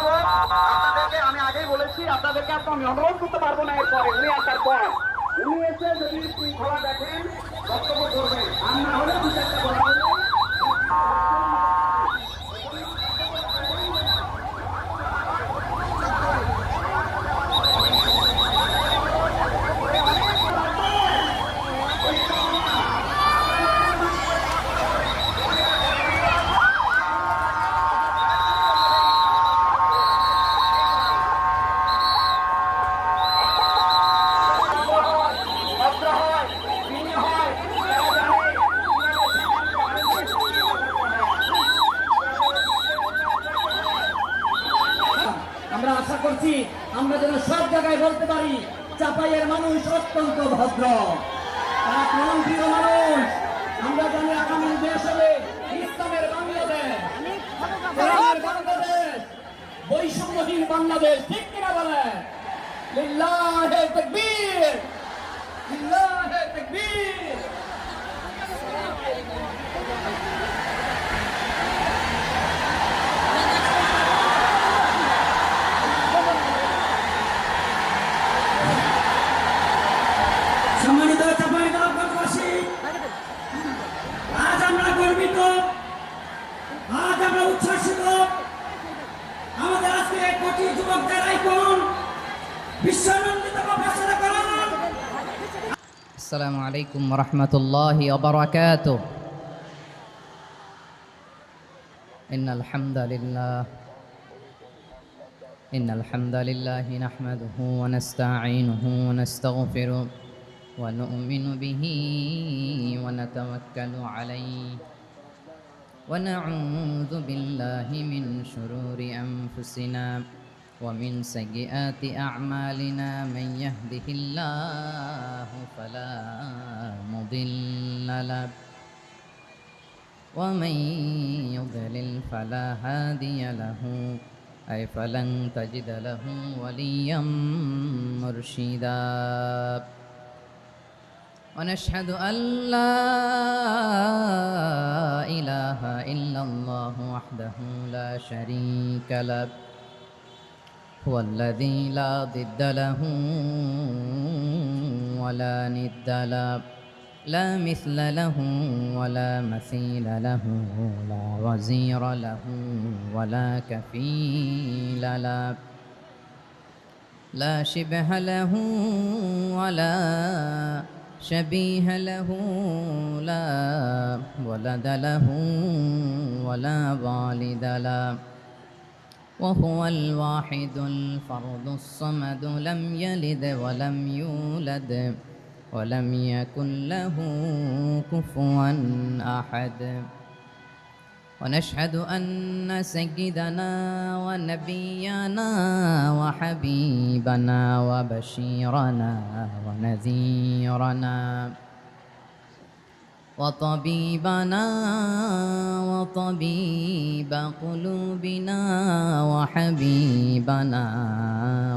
করবো আপনাদেরকে, আমি আগেই বলেছি আপনাদেরকে আমি অনুরোধ করতে পারবো না এরপরে উনি আসার পর। উনি এসে যদি শৃঙ্খলা দেখেন বক্তব্য করবেন, আর না হলে দু চারটা কথা বলে আমরা আশা করছি আমরা যেন সব জায়গায় বলতে পারি চাপাইয়ের মানুষ অত্যন্ত ভদ্র, তারা প্রাণপ্রিয় মানুষ। আমরা জানি আগামী দেশ হবে ইসলামের বাংলাদেশ, কোরআনের বাংলাদেশ, বৈষম্যহীন বাংলাদেশ। ঠিক কিনা বলেন? লিল্লাহে তাকবীর, লিল্লাহে তাকবীর। সম্মানিত চাঁপাইনবাবগঞ্জবাসী, আজ আমরা গর্বিত, আজ আমরা উচ্ছ্বাসিত। আমাদের আজকে কোটি যুবকদের আইকন বিশ্বনন্দিত প্রফেসর করণ। আসসালামু আলাইকুম ওয়া রাহমাতুল্লাহি ওয়া বারাকাতুহু। ইন্নাল হামদালিল্লাহি নাহমাদুহু ওয়া নাস্তাঈনুহু ওয়া নাস্তাগফিরুহ ওয়া নু'মিনু বিহি ওয়া নাতাওয়াক্কালু আলাইহি ওয়া না'উযু বিল্লাহি মিন শুরুরি আনফুসিনা ومن سيئات أعمالنا من يهده الله فلا مضل له ومن يضلل فلا هادي له أي فلن تجد له وليا مرشدا ونشهد أن لا إله إلا الله وحده لا شريك له هو الذي لا ضد له ولا ند له لا مثل له ولا مثيل له لا وزير له ولا كفيل له لا شبه له ولا شبيه له لا ولد له ولا والد له وهو الواحد الفرد الصمد لم يلد ولم يولد ولم يكن له كفوا أحد ونشهد أن سيدنا ونبينا وحبيبنا وبشيرنا ونذيرنا وطبيبنا وطبيب قلوبنا وحبيبنا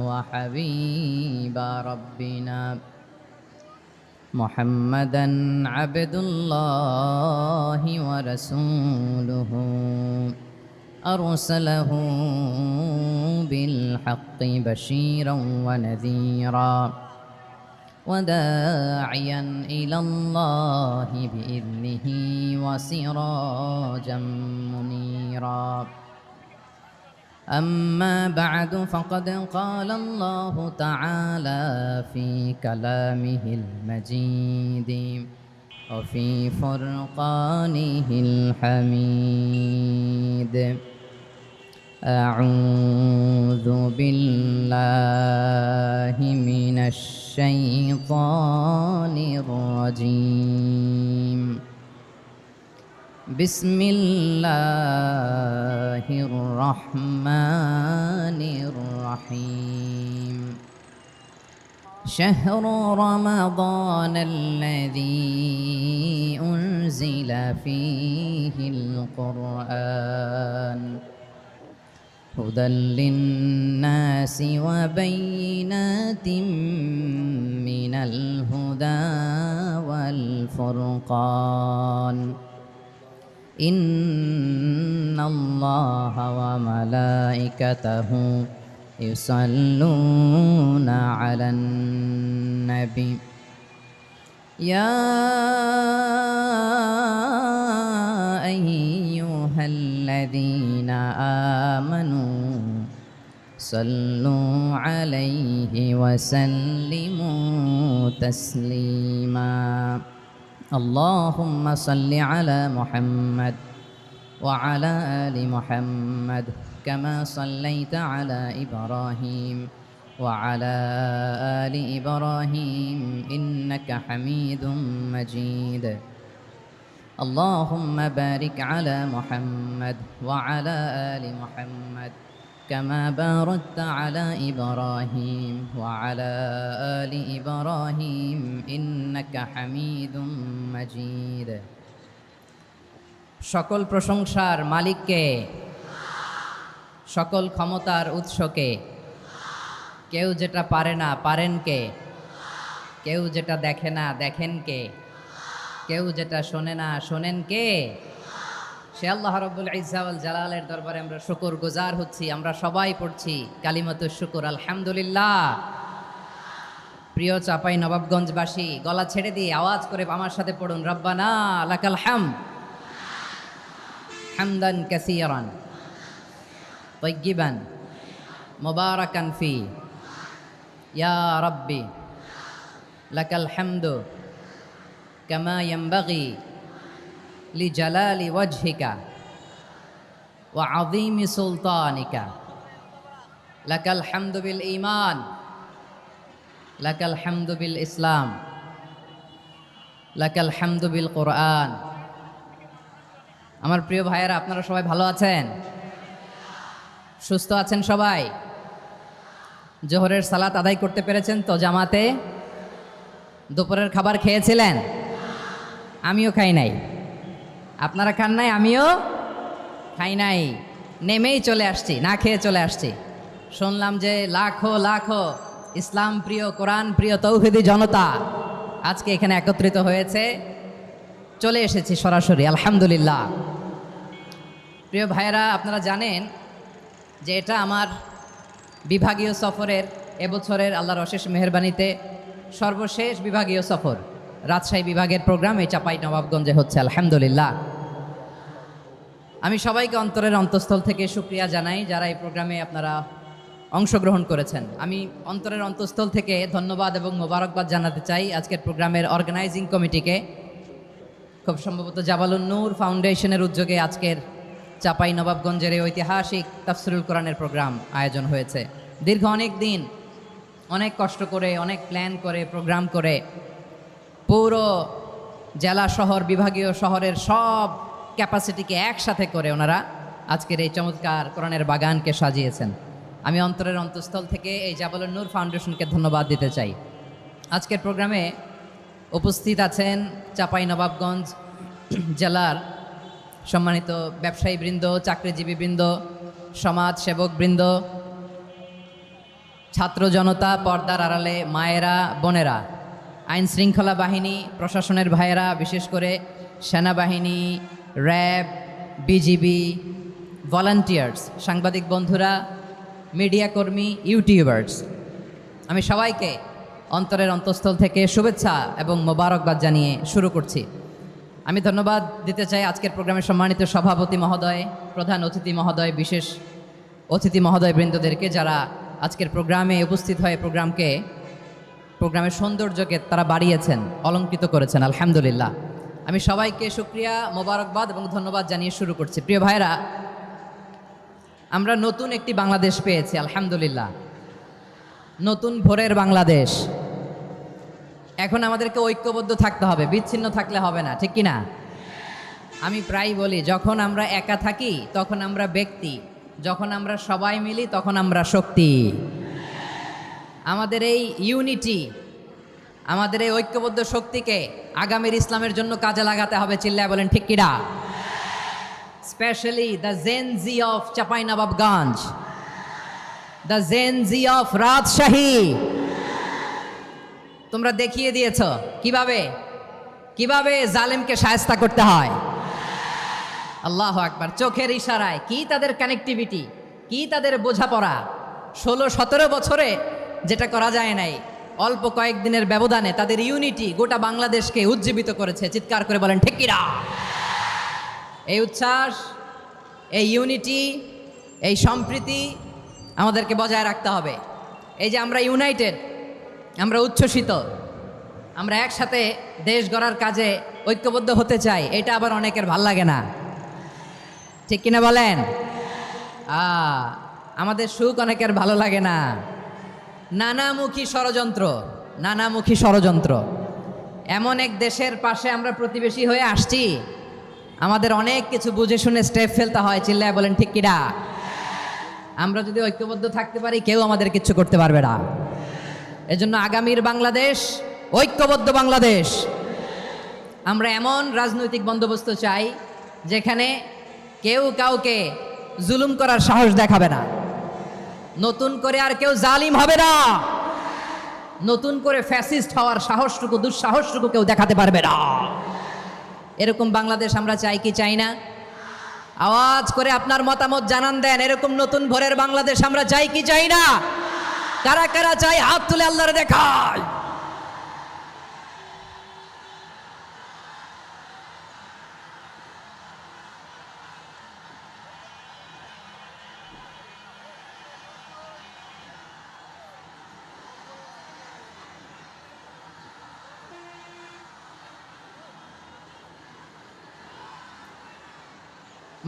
وحبيب ربنا محمدا عبد الله ورسوله أرسله بالحق بشيرا ونذيرا وداعيا إلى الله بإذنه وسراجا منيرا أما بعد فقد قال الله تعالى في كلامه المجيد وفي فرقانه الحميد أعوذ بالله من الشيطان الرجيم بسم الله الرحمن الرحيم شهر رمضان الذي أنزل فيه القرآن هدى للناس وبينات من الهدى والفرقان إن الله وملائكته يصلون على النبي يا أيها الذين آمنوا صلوا عليه وسلموا تسليما اللهم صل على محمد وعلى آل محمد كما صليت على إبراهيم وعلى آل إبراهيم إنك حميد مجيد اللهم بارك على محمد وعلى آل محمد كما باركت على إبراهيم وعلى آل إبراهيم إنك حميد مجيد সকল প্রশংসার মালিককে, সকল ক্ষমতার উৎসকে। কেউ যেটা পারে না পারেন কে, কেউ যেটা দেখে না দেখেন কে, কেউ যেটা শোনে না শোনেন কে? সে আল্লাহ রাব্বুল ইজ্জা ওয়াল জালালের দরবারে আমরা শুকর গুজার হচ্ছি। আমরা সবাই পড়ছি কালিমাতুশ শুকর আলহামদুলিল্লাহ। প্রিয় চাপাই নবাবগঞ্জবাসী, গলা ছেড়ে দিয়ে আওয়াজ করে আমার সাথে পড়ুন, রব্বানা লাকাল হামদ হামদান কাসীরান তাইয়্যিবান মুবারাকান ফি ইয়া রাব্বি লাকাল হামদু কামা ইয়ানবাগি লিজালালি ওয়াজহিকা ওয়া আযীমি সুলতানিকা লাকাল হামদু বিল ঈমান লাকাল হামদু বিল ইসলাম লাকাল হামদু বিল কোরআন। আমার প্রিয় ভাইয়েরা, আপনারা সবাই ভালো আছেন? সুস্থ আছেন সবাই? জোহরের সালাত আদায় করতে পেরেছেন তো জামাতে? দুপুরের খাবার খেয়েছিলেন? আমিও খাই নাই। আপনারা খান নাই? আমিও খাই নাই। নেমেই চলে আসছি, না খেয়ে চলে আসছি। শুনলাম যে লাখো লাখো ইসলাম প্রিয়, কোরআন প্রিয় তৌহিদি জনতা আজকে এখানে একত্রিত হয়েছে। চলে এসেছি সরাসরি, আলহামদুলিল্লাহ। প্রিয় ভাইয়েরা, আপনারা জানেন যে এটা আমার বিভাগীয় সফরের এবছরের আল্লাহর অশেষ মেহেরবানিতে সর্বশেষ বিভাগীয় সফর। রাজশাহী বিভাগের প্রোগ্রাম এই চাপাই নবাবগঞ্জে হচ্ছে, আলহামদুলিল্লাহ। আমি সবাইকে অন্তরের অন্তঃস্থল থেকে শুকরিয়া জানাই যারা এই প্রোগ্রামে আপনারা অংশগ্রহণ করেছেন। আমি অন্তরের অন্তঃস্থল থেকে ধন্যবাদ এবং মোবারকবাদ জানাতে চাই আজকের প্রোগ্রামের অর্গানাইজিং কমিটিকে। খুব সম্ভবত জাবালুন নূর ফাউন্ডেশনের উদ্যোগে আজকের চাপাই নবাবগঞ্জের এই ঐতিহাসিক তাফসিরুল কোরআনের প্রোগ্রাম আয়োজন হয়েছে। দীর্ঘ অনেক দিন অনেক কষ্ট করে, অনেক প্ল্যান করে, প্রোগ্রাম করে পুরো জেলা শহর, বিভাগীয় শহরের সব ক্যাপাসিটিকে একসাথে করে ওনারা আজকের এই চমৎকার কোরআনের বাগানকে সাজিয়েছেন। আমি অন্তরের অন্তঃস্থল থেকে এই জাবালুন নূর ফাউন্ডেশনকে ধন্যবাদ দিতে চাই। আজকের প্রোগ্রামে উপস্থিত আছেন চাপাই নবাবগঞ্জ জেলার সম্মানিত ব্যবসায়ীবৃন্দ, চাকরিজীবীবৃন্দ, সমাজ সেবকবৃন্দ, ছাত্র জনতা, পর্দার আড়ালে মায়েরা, বোনেরা, আইন শৃঙ্খলা বাহিনী, প্রশাসনের ভাইয়েরা, বিশেষ করে সেনাবাহিনী, র্যাব, বিজিবি, ভলান্টিয়ার্স, সাংবাদিক বন্ধুরা, মিডিয়া কর্মী, ইউটিউবার্স, আমি সবাইকে অন্তরের অন্তঃস্থল থেকে শুভেচ্ছা এবং মোবারকবাদ জানিয়ে শুরু করছি। আমি ধন্যবাদ দিতে চাই আজকের প্রোগ্রামের সম্মানিত সভাপতি মহোদয়, প্রধান অতিথি মহোদয়, বিশেষ অতিথি মহোদয় বৃন্দদেরকে যারা আজকের প্রোগ্রামে উপস্থিত হয়ে প্রোগ্রামের সৌন্দর্যকে তারা বাড়িয়েছেন, অলঙ্কৃত করেছেন, আলহামদুলিল্লাহ। আমি সবাইকে শুকরিয়া, মোবারকবাদ এবং ধন্যবাদ জানিয়ে শুরু করছি। প্রিয় ভাইরা, আমরা নতুন একটি বাংলাদেশ পেয়েছি, আলহামদুলিল্লাহ। নতুন ভোরের বাংলাদেশ। এখন আমাদেরকে ঐক্যবদ্ধ থাকতে হবে, বিচ্ছিন্ন থাকলে হবে না, ঠিক কি না? আমি প্রায় বলি, যখন আমরা একা থাকি তখন আমরা ব্যক্তি, যখন আমরা সবাই মিলি তখন আমরা শক্তি। আমাদের এই ইউনিটি, আমাদের এই ঐক্যবদ্ধ শক্তিকে আগামীর ইসলামের জন্য কাজে লাগাতে হবে। চিল্লায় বলেন ঠিক কিনা? Specially the Gen Z of Chapainawabganj, the Gen Z of Rajshahi. তোমরা দেখিয়ে দিয়েছ কিভাবে জালেমকে শায়েস্তা করতে হয়। আল্লাহ আকবার, চোখের ইশারায় কি তাদের কানেক্টিভিটি, কি তাদের বোঝাপড়া। 16-17 বছরে যেটা করা যায় নাই, অল্প কয়েকদিনের ব্যবধানে তাদের ইউনিটি গোটা বাংলাদেশকে উজ্জীবিত করেছে। চিৎকার করে বলেন ঠিক কিনা? এই উচ্ছ্বাস, এই ইউনিটি, এই সম্প্রীতি আমাদেরকে বজায় রাখতে হবে। এই যে আমরা ইউনাইটেড, আমরা উচ্ছ্বসিত, আমরা একসাথে দেশ গড়ার কাজে ঐক্যবদ্ধ হতে চাই, এটা আবার অনেকের ভাল লাগে না, ঠিক কিনা বলেন? আমাদের সুখ অনেকের ভালো লাগে না। নানামুখী ষড়যন্ত্র, নানামুখী ষড়যন্ত্র। এমন এক দেশের পাশে আমরা প্রতিবেশী হয়ে আসছি, আমাদের অনেক কিছু বুঝে শুনে স্টেপ ফেলতে হয়। চিল্লায় বলেন ঠিক কিনা? আমরা যদি ঐক্যবদ্ধ থাকতে পারি, কেউ আমাদের কিচ্ছু করতে পারবে না। এজন্য আগামীর বাংলাদেশ ঐক্যবদ্ধ বাংলাদেশ। আমরা এমন রাজনৈতিক বন্দোবস্ত চাই যেখানে কেউ কাউকে জুলুম করার সাহস দেখাবে না, নতুন করে আর কেউ জালিম হবে না, নতুন করে ফ্যাসিস্ট হওয়ার সাহসটুকু, দুঃসাহসটুকু কেউ দেখাতে পারবে না। এরকম বাংলাদেশ আমরা চাই কি চাই না? আওয়াজ করে আপনার মতামত জানান দেন। এরকম নতুন ভোরের বাংলাদেশ আমরা চাই কি চাই না? কারা কারা চাই হাত তুলে আল্লাহরে দেখায়।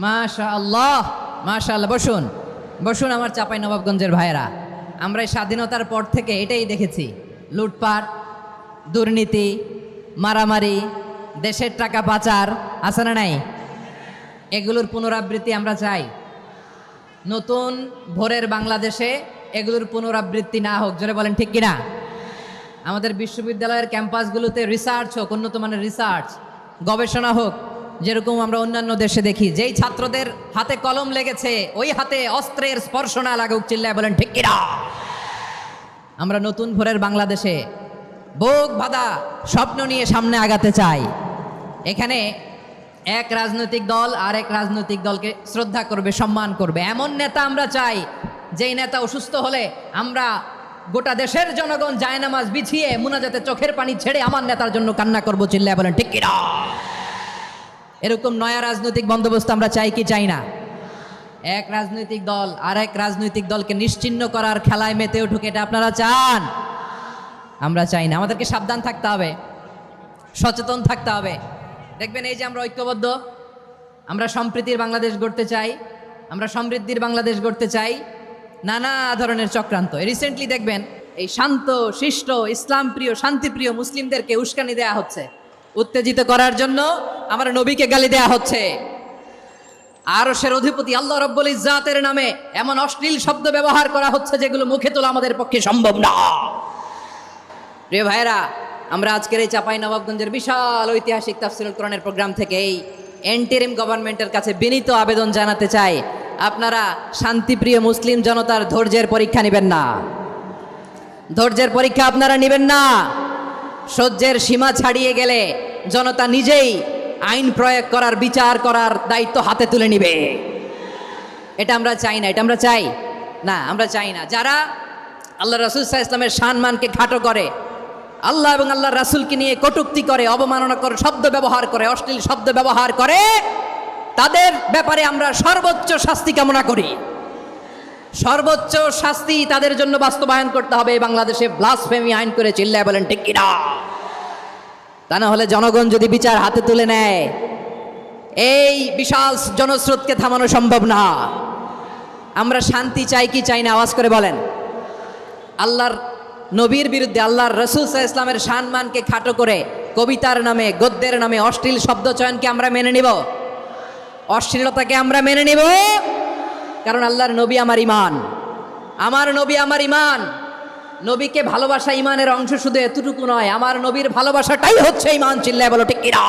মাশাআল্লাহ, মাশাআল্লাহ। বসুন, বসুন আমার চাঁপাই নবাবগঞ্জের ভাইয়েরা। আমরা এই স্বাধীনতার পর থেকে এটাই দেখেছি, লুটপাট, দুর্নীতি, মারামারি, দেশের টাকা পাচার, আছে না নাই? এগুলোর পুনরাবৃত্তি আমরা চাই। নতুন ভোরের বাংলাদেশে এগুলোর পুনরাবৃত্তি না হোক। জোরে বলেন ঠিক কিনা? আমাদের বিশ্ববিদ্যালয়ের ক্যাম্পাসগুলোতে রিসার্চ হোক, উন্নত মানের রিসার্চ, গবেষণা হোক। যেরকম আমরা অন্যান্য দেশে দেখি, যেই ছাত্রদের হাতে কলম লেগেছে ওই হাতে অস্ত্রের স্পর্শ না লাগুক। চিল্লায় বলেন ঠিক কিনা? আমরা নতুন ভোরের বাংলাদেশে বুক বাঁধা স্বপ্ন নিয়ে সামনে আগাতে চাই। এখানে এক রাজনৈতিক দল আর এক রাজনৈতিক দলকে শ্রদ্ধা করবে, সম্মান করবে, এমন নেতা আমরা চাই যেই নেতা অসুস্থ হলে আমরা গোটা দেশের জনগণ জায়নামাজ বিছিয়ে মুনাজাতে চোখের পানি ছেড়ে আমার নেতার জন্য কান্না করবো। চিল্লায় বলেন ঠিক কিনা? এরকম নয়া রাজনৈতিক বন্দোবস্ত আমরা চাই কি চাই না? এক রাজনৈতিক দল আর এক রাজনৈতিক দলকে নিশ্চিহ্ন করার খেলায় মেতে উঠুক, এটা আপনারা চান? আমরা চাই না। আমাদেরকে সাবধান থাকতে হবে, সচেতন থাকতে হবে। দেখবেন এই যে আমরা ঐক্যবদ্ধ, আমরা সম্প্রীতির বাংলাদেশ গড়তে চাই, আমরা সমৃদ্ধির বাংলাদেশ গড়তে চাই, নানা ধরনের চক্রান্ত। রিসেন্টলি দেখবেন এই শান্ত শিষ্ট ইসলামপ্রিয় শান্তিপ্রিয় মুসলিমদেরকে উস্কানি দেয়া হচ্ছে, উত্তেজিত করার জন্য আমার নবীকে গালি দেয়া হচ্ছে। আরশের অধিপতি আল্লাহ রব্বুল ইজ্জাতের নামে এমন অশ্লীল শব্দ ব্যবহার করা হচ্ছে যেগুলো মুখে তোলা আমাদের পক্ষে সম্ভব না। প্রিয় ভাইরা, আমরা আজকের এই চাঁপাই নবাবগঞ্জের বিশাল ঐতিহাসিক তাফসীরুল কোরআনের প্রোগ্রাম থেকে এই এন্টিরিম গভর্নমেন্টের কাছে বিনীত আবেদন জানাতে চাই, আপনারা শান্তিপ্রিয় মুসলিম জনতার ধৈর্যের পরীক্ষা নেবেন না। ধৈর্যের পরীক্ষা আপনারা নেবেন না। সহ্যের সীমা ছাড়িয়ে গেলে জনতা নিজেই আইন প্রয়োগ করার, বিচার করার দায়িত্ব হাতে তুলে নিবে। এটা আমরা চাই না, এটা আমরা চাই না, আমরা চাই না। যারা আল্লাহ রাসূল সাল্লাল্লাহু আলাইহি ওয়াসাল্লামের সম্মানকে খাটো করে, আল্লাহ এবং আল্লাহর রাসূলকে নিয়ে কটূক্তি করে, অবমাননা করে, শব্দ ব্যবহার করে, অশ্লীল শব্দ ব্যবহার করে, তাদের ব্যাপারে আমরা সর্বোচ্চ শাস্তি কামনা করি। সর্বোচ্চ শাস্তি তাদের জন্য বাস্তবায়ন করতে হবে। বাংলাদেশে ব্লাসফেমি আইন করে। চিল্লায় বলেন ঠিক কিনা? তা না হলে জনগণ যদি বিচার হাতে তুলে নেয়, এই বিশাল জনস্রোতকে থামানো সম্ভব না। আমরা শান্তি চাই কি চাই না? আওয়াজ করে বলেন। আল্লাহর নবীর বিরুদ্ধে, আল্লাহর রাসূল সাল্লাল্লাহু আলাইহি ওয়াসাল্লামের সম্মানকে খাটো করে কবিতার নামে, গদ্যের নামে অশ্লীল শব্দ চয়নকে আমরা মেনে নিব? অশ্লীলতাকে আমরা মেনে নিব? কারণ আল্লাহর নবী আমার ইমান, আমার নবী আমার ইমান। নবীকে ভালোবাসা ইমানের অংশ শুধু এতটুকু নয়, আমার নবীর ভালোবাসাটাই হচ্ছে ইমান। চিল্লায় বলো ঠিক কিনা?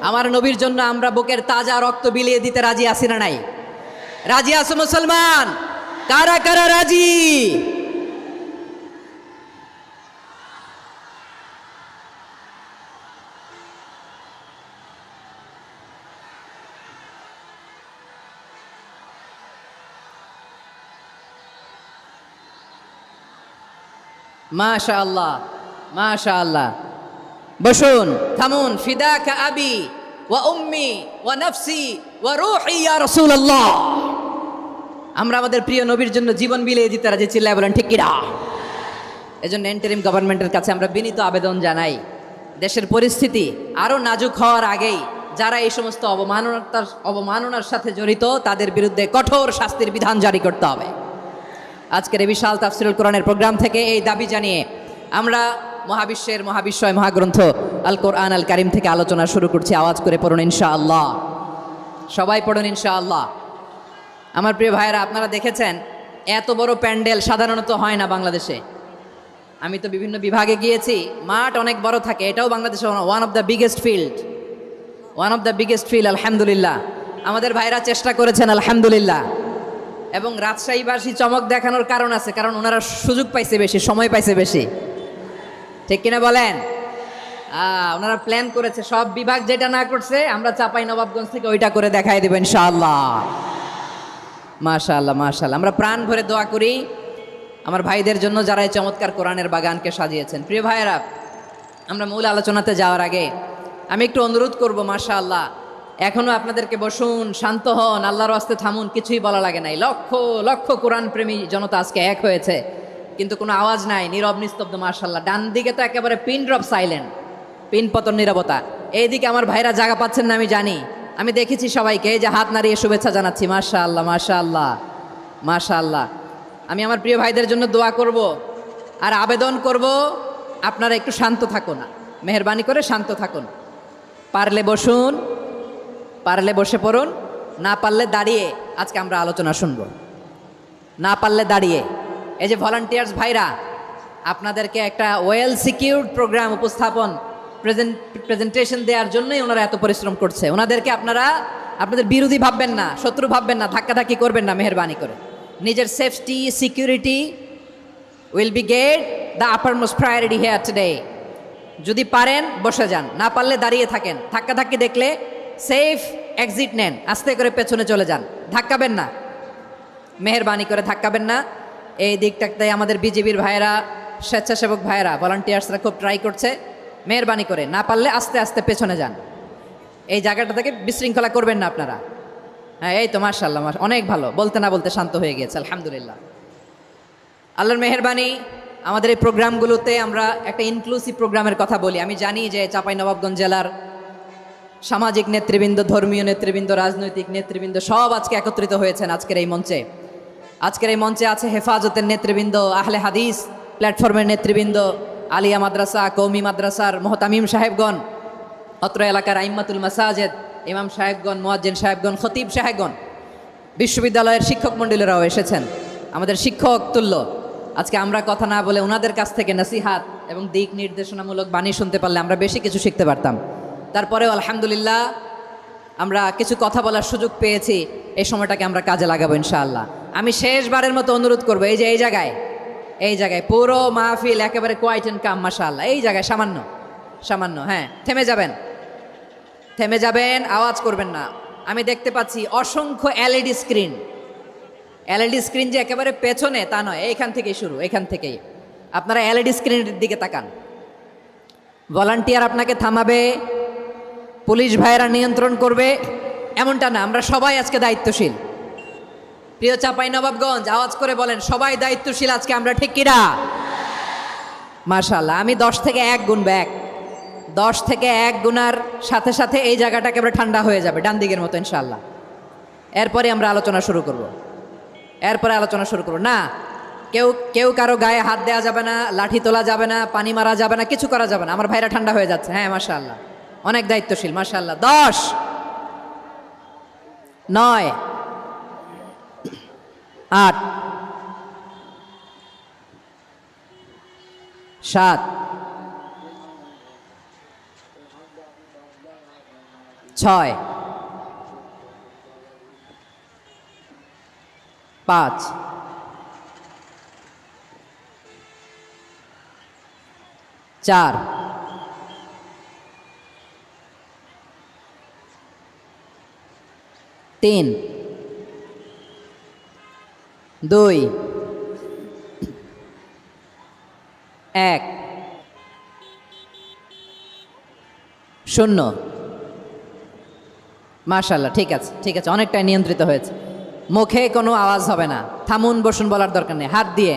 আমার নবীর জন্য আমরা বুকের তাজা রক্ত বিলিয়ে দিতে রাজি আছি না নাই? রাজি আছো মুসলমান? কারা কারা রাজি? মাশাআল্লাহ, মাশাআল্লাহ। বসুন, থামুন। ফিদাকা আবি ওয়া উম্মি ওয়া নাফসি ওয়া রূহি ইয়া রাসূলুল্লাহ। আমরা আমাদের প্রিয় নবীর জন্য জীবন বিলিয়ে দিতে রাজি, চিল্লায় বলেন ঠিক কিনা? এজন্য ইন্টারিম গভর্নমেন্টের কাছে আমরা বিনীত আবেদন জানাই, দেশের পরিস্থিতি আরও নাজুক হওয়ার আগেই যারা এই সমস্ত অবমাননার সাথে জড়িত তাদের বিরুদ্ধে কঠোর শাস্তির বিধান জারি করতে হবে। আজকের এই বিশাল তাফসিরুল কোরআনের প্রোগ্রাম থেকে এই দাবি জানিয়ে আমরা মহাবিশ্বের মহাবিশ্বয় মহাগ্রন্থ আল কোরআন আল কারিম থেকে আলোচনা শুরু করছি। আওয়াজ করে পড়ুন ইনশাআল্লাহ। সবাই পড়ুন ইনশাআল্লাহ। আমার প্রিয় ভাইয়েরা, আপনারা দেখেছেন এত বড় প্যান্ডেল সাধারণত হয় না বাংলাদেশে। আমি তো বিভিন্ন বিভাগে গিয়েছি, মাঠ অনেক বড় থাকে। এটাও বাংলাদেশে one of the biggest field. আলহামদুলিল্লাহ, আমাদের ভাইরা চেষ্টা করেছেন আলহামদুলিল্লাহ। এবং রাজশাহীবাসী চমক দেখানোর কারণ আছে, কারণ ওনারা সুযোগ পাইছে বেশি, সময় পাইছে বেশি, ঠিক কিনা বলেন? ওনারা প্ল্যান করেছে, সব বিভাগ যেটা না করছে আমরা চাপাই নবাবগঞ্জ থেকে ওইটা করে দেখাই দেব ইনশাআল্লাহ। মাশাআল্লাহ, মাশাআল্লাহ। আমরা প্রাণ ভরে দোয়া করি আমার ভাইদের জন্য যারা এই চমৎকার কোরআনের বাগানকে সাজিয়েছেন। প্রিয় ভাইয়েরা, আমরা মূল আলোচনাতে যাওয়ার আগে আমি একটু অনুরোধ করব, মাশাআল্লাহ, এখনো আপনাদেরকে বসুন, শান্ত হন, আল্লাহর ওয়াস্তে থামুন, কিছুই বলা লাগে নাই। লক্ষ লক্ষ কোরআন প্রেমী জনতা আজকে এক হয়েছে, কিন্তু কোনো আওয়াজ নাই, নীরব নিস্তব্ধ। মাশাআল্লাহ, ডান দিকে তো একেবারে পিন ড্রপ সাইলেন্ট, পিন পতন নীরবতা। এইদিকে আমার ভাইরা জায়গা পাচ্ছেন না আমি জানি, আমি দেখেছি সবাইকে, এই যে হাত নাড়িয়ে শুভেচ্ছা জানাচ্ছি। মাশাআল্লাহ, মাশাআল্লাহ, মাশাআল্লাহ। আমি আমার প্রিয় ভাইদের জন্য দোয়া করব আর আবেদন করব, আপনারা একটু শান্ত থাকুন, মেহেরবানি করে শান্ত থাকুন। পারলে বসুন, পারলে বসে পড়ুন, না পারলে দাঁড়িয়ে আজকে আমরা আলোচনা শুনব। না পারলে দাঁড়িয়ে। এই যে ভলান্টিয়ার্স ভাইরা, আপনাদেরকে একটা ওয়েল সিকিউরড প্রোগ্রাম উপস্থাপন প্রেজেন্টেশন দেওয়ার জন্যই ওনারা এত পরিশ্রম করছে। ওনাদেরকে আপনারা আপনাদের বিরোধী ভাববেন না, শত্রু ভাববেন না, ধাক্কাধাক্কি করবেন না, মেহেরবানি করে। নিজের safety security will be get the upper most priority hair today. যদি পারেন বসে যান, না পারলে দাঁড়িয়ে থাকেন। ধাক্কাধাক্কি দেখলে সেফ এক্সিট নেন, আস্তে করে পেছনে চলে যান, ধাক্কাবেন না, মেহেরবানি করে ধাক্কাবেন না। এই দিকটাতে আমাদের বিজেপির ভাইয়েরা, স্বেচ্ছাসেবক ভাইয়েরা, ভলান্টিয়ার্সরা খুব ট্রাই করছে। মেহেরবানি করে না পারলে আস্তে আস্তে পেছনে যান, এই জায়গাটা থেকে বিশৃঙ্খলা করবেন না আপনারা। হ্যাঁ, এই তো মাশাআল্লাহ, অনেক ভালো, বলতে না বলতে শান্ত হয়ে গিয়েছে, আলহামদুলিল্লাহ। আল্লাহর মেহেরবানি, আমাদের এই প্রোগ্রামগুলোতে আমরা একটা ইনক্লুসিভ প্রোগ্রামের কথা বলি। আমি জানি যে চাঁপাইনবাবগঞ্জ জেলার সামাজিক নেতৃবৃন্দ, ধর্মীয় নেতৃবৃন্দ, রাজনৈতিক নেতৃবৃন্দ সব আজকে একত্রিত হয়েছেন আজকের এই মঞ্চে। আজকের এই মঞ্চে আছে হেফাজতের নেতৃবৃন্দ, আহলে হাদিস প্ল্যাটফর্মের নেতৃবৃন্দ, আলিয়া মাদ্রাসা, কৌমি মাদ্রাসার মোহতামিম সাহেবগণ, অত্র এলাকার আইম্মাতুল মাসাজেদ, ইমাম সাহেবগণ, মুয়াজ্জিন সাহেবগণ, খতিব সাহেবগণ, বিশ্ববিদ্যালয়ের শিক্ষক মণ্ডলীরাও এসেছেন, আমাদের শিক্ষক তুল্য। আজকে আমরা কথা না বলে ওনাদের কাছ থেকে নসিহাত এবং দিক নির্দেশনামূলক বাণী শুনতে পারলে আমরা বেশি কিছু শিখতে পারতাম। তারপরেও আলহামদুলিল্লাহ আমরা কিছু কথা বলার সুযোগ পেয়েছি, এই সময়টাকে আমরা কাজে লাগাবো ইনশাআল্লাহ। আমি শেষবারের মতো অনুরোধ করবো, এই যে এই জায়গায় পুরো মাহফিল একেবারে কোয়াইট এন্ড কাম, মাশাআল্লাহ। এই জায়গায় সামান্য হ্যাঁ, থেমে যাবেন, আওয়াজ করবেন না। আমি দেখতে পাচ্ছি অসংখ্য এলইডি স্ক্রিন যে একেবারে পেছনে তা নয়, এইখান থেকেই শুরু, এখান থেকেই আপনারা এলইডি স্ক্রিনের দিকে তাকান। ভলান্টিয়ার আপনাকে থামাবে, পুলিশ ভাইয়েরা নিয়ন্ত্রণ করবে, এমনটা না। আমরা সবাই আজকে দায়িত্বশীল। প্রিয় চাঁপাইনবাবগঞ্জ, আওয়াজ করে বলেন সবাই দায়িত্বশীল আজকে আমরা, ঠিক কিনা? মাশাআল্লাহ। আমি 10 থেকে 1 গুনবো, 10 থেকে 1 গুনার সাথে সাথে এই জায়গাটা একেবারে ঠান্ডা হয়ে যাবে, ডান দিকের মতো ইনশাআল্লাহ। এরপরে আমরা আলোচনা শুরু করব। না, কেউ কারো গায়ে হাত দেওয়া যাবে না, লাঠি তোলা যাবে না, পানি মারা যাবে না, কিছু করা যাবে না। আমার ভাইরা ঠান্ডা হয়ে যাচ্ছে। হ্যাঁ, মাশাআল্লাহ, অনেক দায়িত্বশীল, মাশাআল্লাহ। 10, 9, 8, 7, 6, 5, 4, 3, 2, 1 0। মাশাআল্লাহ, ঠিক আছে ঠিক আছে, অনেকটাই নিয়ন্ত্রিত হয়েছে। মুখে কোনো আওয়াজ হবে না, থামুন বসুন বলার দরকার নেই, হাত দিয়ে,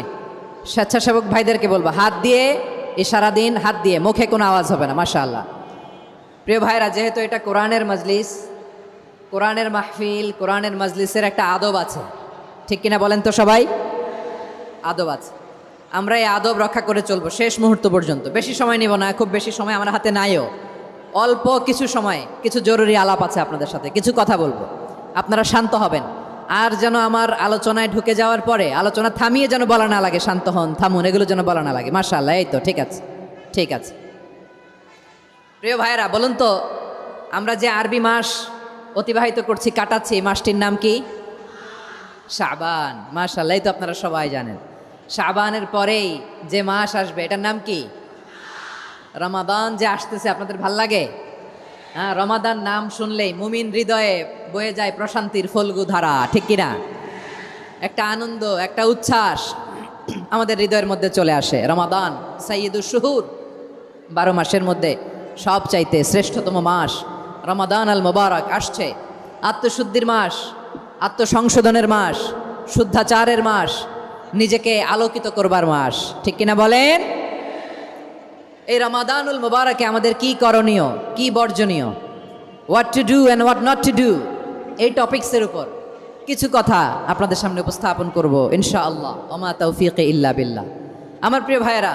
স্বেচ্ছাসেবক ভাইদেরকে বলবো হাত দিয়ে, ইশারা দিন, হাত দিয়ে, মুখে কোনো আওয়াজ হবে না। মাশাআল্লাহ। প্রিয় ভাইরা, যেহেতু এটা কোরআনের মজলিস, কোরআনের মাহফিল, কোরআনের মজলিসের একটা আদব আছে, ঠিক কিনা বলেন তো সবাই? আদব আছে, আমরা এই আদব রক্ষা করে চলবো শেষ মুহূর্ত পর্যন্ত। বেশি সময় নিব না, খুব বেশি সময় আমার হাতে নাইও, অল্প কিছু সময় কিছু জরুরি আলাপ আছে আপনাদের সাথে, কিছু কথা বলবো, আপনারা শান্ত হবেন। আর যেন আমার আলোচনায় ঢুকে যাওয়ার পরে আলোচনা থামিয়ে যেন বলা না লাগে শান্ত হন, থামুন, এগুলো যেন বলা না লাগে। মাশাআল্লাহ, এই তো ঠিক আছে ঠিক আছে। প্রিয় ভাইরা, বলুন তো, আমরা যে আরবি মাস অতিবাহিত করছি, কাটাচ্ছি, মাসটির নাম কি? শাবান। মাশাআল্লাহ, এই তো আপনারা সবাই জানেন। শাবানের পরেই যে মাস আসবে এটার নাম কি? রমাদান। যে আসতেছে, আপনাদের ভাল লাগে? হ্যাঁ, রমাদান নাম শুনলেই মুমিন হৃদয়ে বয়ে যায় প্রশান্তির ফল্গু ধারা, ঠিক কিনা? একটা আনন্দ, একটা উচ্ছ্বাস আমাদের হৃদয়ের মধ্যে চলে আসে। রমাদান সাইয়্যিদুশ শুহুর, 12 মাসের মধ্যে সব চাইতে শ্রেষ্ঠতম মাস রমাদান আল মুবারক আসছে। আত্মশুদ্ধির মাস, আত্মসংশোধনের মাস, শুদ্ধাচারের মাস, নিজেকে আলোকিত করবার মাস, ঠিক কিনা বলেন? এই রমাদানুল মুবারকে আমাদের কি করণীয়, কি বর্জনীয়, what to do and what not to do, এই টপিকসের উপর কিছু কথা আপনাদের সামনে উপস্থাপন করব ইনশাআল্লাহ। ওমা তৌফিক ইল্লা বিল্লাহ। আমার প্রিয় ভাইয়েরা,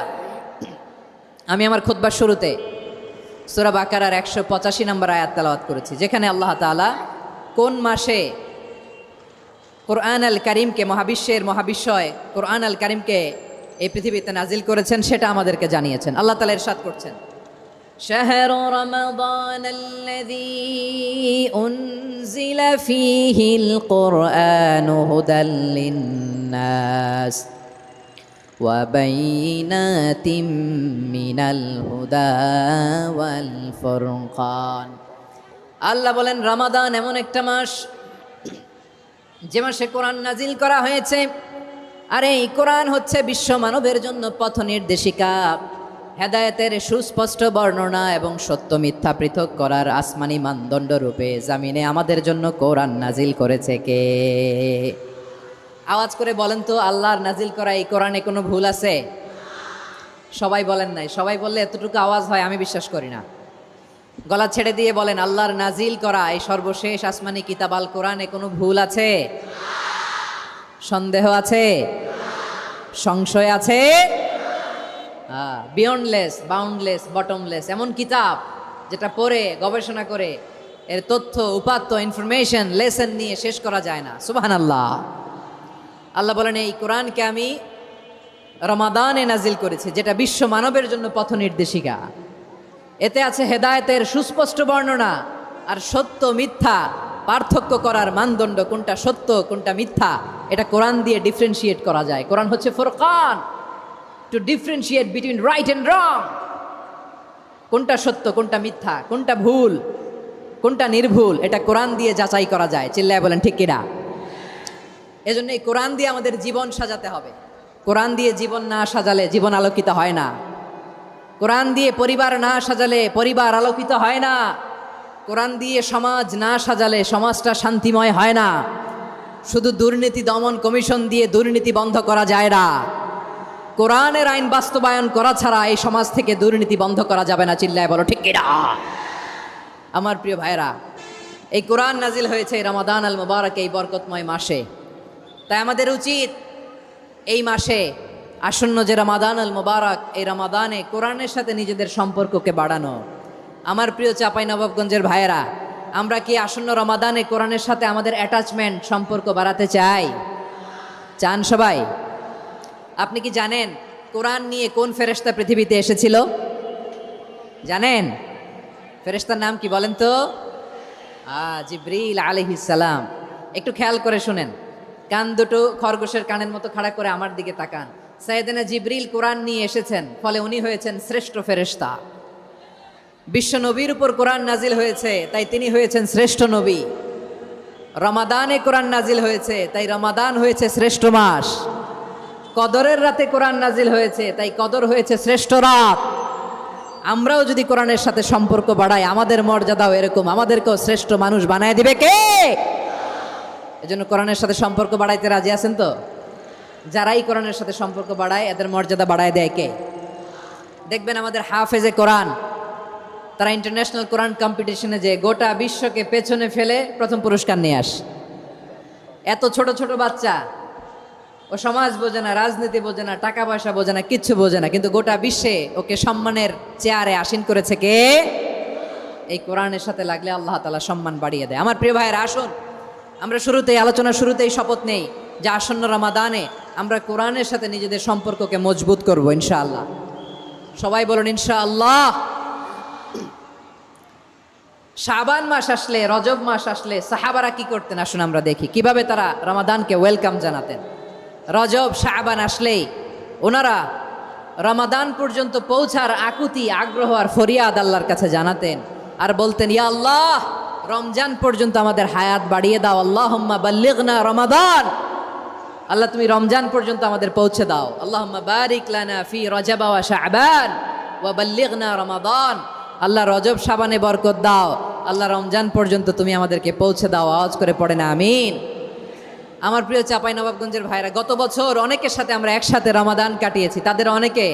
আমি আমার খুতবার শুরুতে সূরা বাকারার 185 নম্বর আয়াত তেলাওয়াত করেছি, যেখানে আল্লাহ তাআলা কোন মাসে কোরআন আল কারিমকে, মহাবিশ্বের মহাবিশ্বয় কোরআন আল কারিমকে এই পৃথিবীতে নাজিল করেছেন সেটা আমাদেরকে জানিয়েছেন। আল্লাহ তাআলা ইরশাদ করছেন, শাহরু রমাদানাল্লাযী উনজিলা ফীহিল কুরআনু হুদাল লিন্নাস ওয়া বাইনাতিম মিনাল হুদা ওয়াল ফুরকান। আল্লাহ বলেন, রমাদান এমন একটা মাস যে মাসে কোরআন নাজিল করা হয়েছে, আর এই কোরআন হচ্ছে বিশ্ব মানবের জন্য পথ নির্দেশিকা, হেদায়েতের সুস্পষ্ট বর্ণনা এবং সত্য মিথ্যা পৃথক করার আসমানি মানদণ্ড রূপে জামিনে আমাদের জন্য কোরআন নাজিল করেছে কে? আওয়াজ করে বলেন তো, আল্লাহর নাজিল করা এই কোরআনে কোনো ভুল আছে? সবাই বলেন নাই, সবাই বললে এতটুকু আওয়াজ হয় আমি বিশ্বাস করি না। গলা ছেড়ে দিয়ে বলেন, আল্লাহর নাজিল করা এই সর্বশেষ আসমানি কিতাব আল কোরআনে কোনো ভুল আছে? সন্দেহ আছে? সংশয় আছে? বিয়ন্ডলেস, বাউন্ডলেস, বটমলেস, এমন কিতাব যেটা পড়ে গবেষণা করে এর তথ্য উপাত্ত ইনফরমেশন লেসন নিয়ে শেষ করা যায় না। সুবহানাল্লাহ। আল্লাহ বলেন, এই কোরআনকে আমি রমাদানে নাজিল করেছি, যেটা বিশ্ব মানবের জন্য পথ নির্দেশিকা। এতে আছে হেদায়েতের সুস্পষ্ট বর্ণনা আর সত্য মিথ্যা পার্থক্য করার মানদণ্ড, কোনটা সত্য কোনটা মিথ্যা এটা কোরআন দিয়ে ডিফারেন্সিয়েট করা যায়। কোরআন হচ্ছে Furqan, two differentiate between right and রং। কোনটা সত্য কোনটা মিথ্যা, কোনটা ভুল কোনটা নির্ভুল, এটা কোরআন দিয়ে যাচাই করা যায়। চিল্লায় বলেন ঠিক কিনা? এজন্য এই কোরআন দিয়ে আমাদের জীবন সাজাতে হবে। কোরআন দিয়ে জীবন না সাজালে জীবন আলোকিত হয় না। কোরআন দিয়ে পরিবার না সাজালে পরিবার আলোকিত হয় না। কোরআন দিয়ে সমাজ না সাজালে সমাজটা শান্তিময় হয় না। শুধু দুর্নীতি দমন কমিশন দিয়ে দুর্নীতি বন্ধ করা যায় না। কোরআনের আইন বাস্তবায়ন করা ছাড়া এই সমাজ থেকে দুর্নীতি বন্ধ করা যাবে না। চিল্লায় বলো ঠিক কিনা? আমার প্রিয় ভাইরা, এই কোরআন নাজিল হয়েছে রমাদান আল মুবারক, এই বরকতময় মাসে। তাই আমাদের উচিত এই মাসে আসন্ন যে রমাদান আল মুবারক, এই রমাদানে কোরআনের সাথে নিজেদের সম্পর্ককে বাড়ানো। আমার প্রিয় চাঁপাইনবাবগঞ্জের ভাইয়েরা, আমরা কি আসন্ন রমাদানে কোরআনের সাথে আমাদের অ্যাটাচমেন্ট, সম্পর্ক বাড়াতে চাই? চান সবাই? আপনি কি জানেন কোরআন নিয়ে কোন ফেরেশতা পৃথিবীতে এসেছিল? জানেন? ফেরেশতার নাম কি বলেন তো? জিবরিল আলাইহিস সালাম। একটু খেয়াল করে শুনেন, কান দুটো খরগোশের কানের মতো খাড়া করে আমার দিকে তাকান। সাইয়েদনা জিবরিল কোরআন নিয়ে এসেছেন, ফলে উনি হয়েছেন শ্রেষ্ঠ ফেরেশতা। বিশ্ব নবীর উপর কোরআন নাজিল হয়েছে, তাই তিনি হয়েছেন শ্রেষ্ঠ নবী। রমাদানে কোরআন নাজিল হয়েছে, তাই রমাদান হয়েছে শ্রেষ্ঠ মাস। কদরের রাতে কোরআন নাজিল হয়েছে, তাই কদর হয়েছে শ্রেষ্ঠ রাত। আমরাও যদি কোরআনের সাথে সম্পর্ক বাড়াই, আমাদের মর্যাদাও এরকম, আমাদেরকেও শ্রেষ্ঠ মানুষ বানায় দিবে কে? এজন্য কোরআনের সাথে সম্পর্ক বাড়াইতে রাজি আছেন তো? যারাই কোরআনের সাথে সম্পর্ক বাড়ায় এদের মর্যাদা বাড়ায় দেয় কে? দেখবেন আমাদের হাফেজে কোরআন, তারা ইন্টারন্যাশনাল কোরআন কম্পিটিশনে যে গোটা বিশ্বকে পেছনে ফেলে প্রথম পুরস্কার নিয়ে আসে। এত ছোট ছোট বাচ্চা, ও সমাজ বোঝে না, রাজনীতি বোঝে না, টাকা পয়সা বোঝে না, কিচ্ছু বোঝে না, কিন্তু গোটা বিশ্বে ওকে সম্মানের চেয়ারে আসীন করেছে কে? এই কোরআনের সাথে লাগলে আল্লাহ তাআলা সম্মান বাড়িয়ে দেয়। আমার প্রিয় ভাইয়েরা, আসুন আমরা আলোচনার শুরুতেই শপথ নেই যে আসন্ন রমাদানে আমরা কোরআনের সাথে নিজেদের সম্পর্ককে মজবুত করব ইনশাআল্লাহ। সবাই বলুন ইনশাআল্লাহ। শাবান মাস আসলে, রজব মাস আসলে সাহাবারা কি করতেন আসুন আমরা দেখি, কিভাবে তারা রমাদানকে ওয়েলকাম জানাতেন। রজব শাবান আসলেই ওনারা রমাদান পর্যন্ত পৌঁছার আকুতি, আগ্রহ আর ফরিয়াদ আল্লাহর কাছে জানাতেন আর বলতেন, ইয়া আল্লাহ, রমজান পর্যন্ত আমাদের হায়াত বাড়িয়ে দাও। আল্লাহুম্মা বাল্লিগনা রমাদান, আল্লাহ তুমি রমজান পর্যন্ত আমাদের পৌঁছে দাও। আল্লাহুম্মা বারিক লানা ফি রজব ওয়া শাবান ওয়া বাল্লিগনা রমাদান, আল্লাহ রজব শাবানে বরকত দাও, আল্লাহ রমজান পর্যন্ত তুমি আমাদেরকে পৌঁছে দাও। আওয়াজ করে পড়ে না আমিন। আমার প্রিয় চাঁপাইনবাবগঞ্জের ভাইরা, গত বছর অনেকের সাথে আমরা একসাথে রমাদান কাটিয়েছি, তাদের অনেকে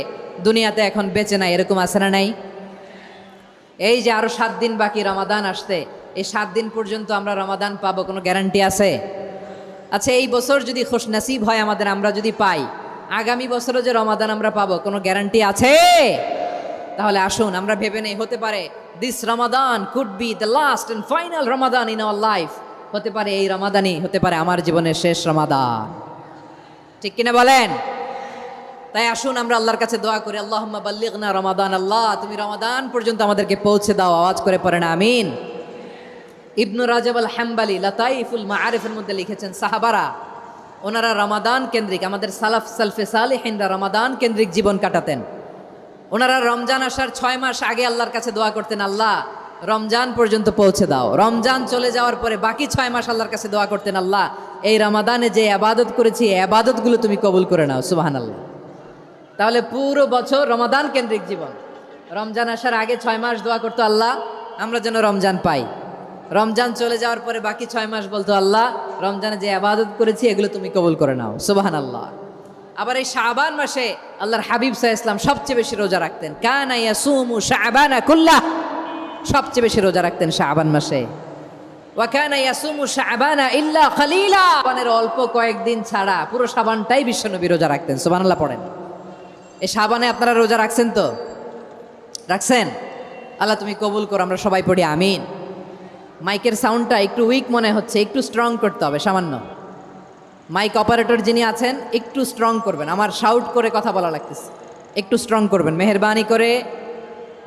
দুনিয়াতে এখন বেঁচে নাই, এরকম আছে না নাই? এই যে আরো 7 দিন বাকি রমাদান আসতে, এই 7 দিন পর্যন্ত আমরা রমাদান পাবো, কোনো গ্যারান্টি আছে? আচ্ছা, এই বছর যদি খুশনসিব হয় আমাদের, আমরা যদি পাই, আগামী বছরও যে রমাদান আমরা পাবো, কোনো গ্যারান্টি আছে? তাহলে আসুন আমরা ভেবে নেই, হতে পারে this Ramadan could be the last and final Ramadan in our life. হতে পারে এই রমাদানই হতে পারে আমার জীবনের শেষ রমাদান, ঠিক কিনা বলেন? তাই আসুন আমরা আল্লাহর কাছে দোয়া করি, আল্লাহুম্মা বাল্লিগনা রমাদান, আল্লাহ তুমি রমাদান পর্যন্ত আমাদেরকে পৌঁছে দাও। আওয়াজ করে পড়েন আমিন। ইবনু রাজব আল হাম্বালি লাতাইফুল মাআরিফের মধ্যে লিখেছেন, সাহাবারা ওনারা রমাদান কেন্দ্রিক, আমাদের সালফে সালেহিনরা রমাদান কেন্দ্রিক জীবন কাটাতেন। ওনারা রমজান আসার 6 মাস আগে আল্লাহর কাছে দোয়া করতেন, আল্লাহ রমজান পর্যন্ত পৌঁছে দাও। রমজান চলে যাওয়ার পরে বাকি 6 মাস আল্লাহর কাছে দোয়া করতেন, আল্লাহ এই রমাদানে যে ইবাদত করেছি এই ইবাদতগুলো তুমি কবুল করে নাও। সুবহানাল্লাহ। তাহলে পুরো বছর রমাদান কেন্দ্রিক জীবন। রমজান আসার আগে 6 মাস দোয়া করতো, আল্লাহ আমরা যেন রমজান পাই। রমজান চলে যাওয়ার পরে বাকি 6 মাস বলতো, আল্লাহ রমজানে যে ইবাদত করেছি এগুলো তুমি কবুল করে নাও। সুবহানাল্লাহ। আবার এই শাবান মাসে আল্লাহর হাবিব সাল্লাল্লাহু আলাইহি ওয়াসাল্লাম সবচেয়ে বেশি রোজা রাখতেন। কানা ইয়াসুমু শাবানা কুল্লাহ, সবচেয়ে বেশি রোজা রাখতেন শাবান মাসে। ওয়া কানা ইয়াসুমু শাবানা ইল্লা কলিলা, শাবানের অল্প কয়েকদিন ছাড়া পুরো শাবানটাই বিশ্বনবী রোজা রাখতেন। সুবহানাল্লাহ পড়েন। এই শাবানে আপনারা রোজা রাখছেন তো? রাখছেন? আল্লাহ তুমি কবুল করো, আমরা সবাই পড়ি আমিন। মাইকের সাউন্ডটা একটু উইক মনে হচ্ছে, একটু স্ট্রং করতে হবে সামান্য। মাইক অপারেটর যিনি আছেন একটু স্ট্রং করবেন, আমার শাউট করে কথা বলা লাগতেছে, একটু স্ট্রং করবেন মেহেরবানি করে,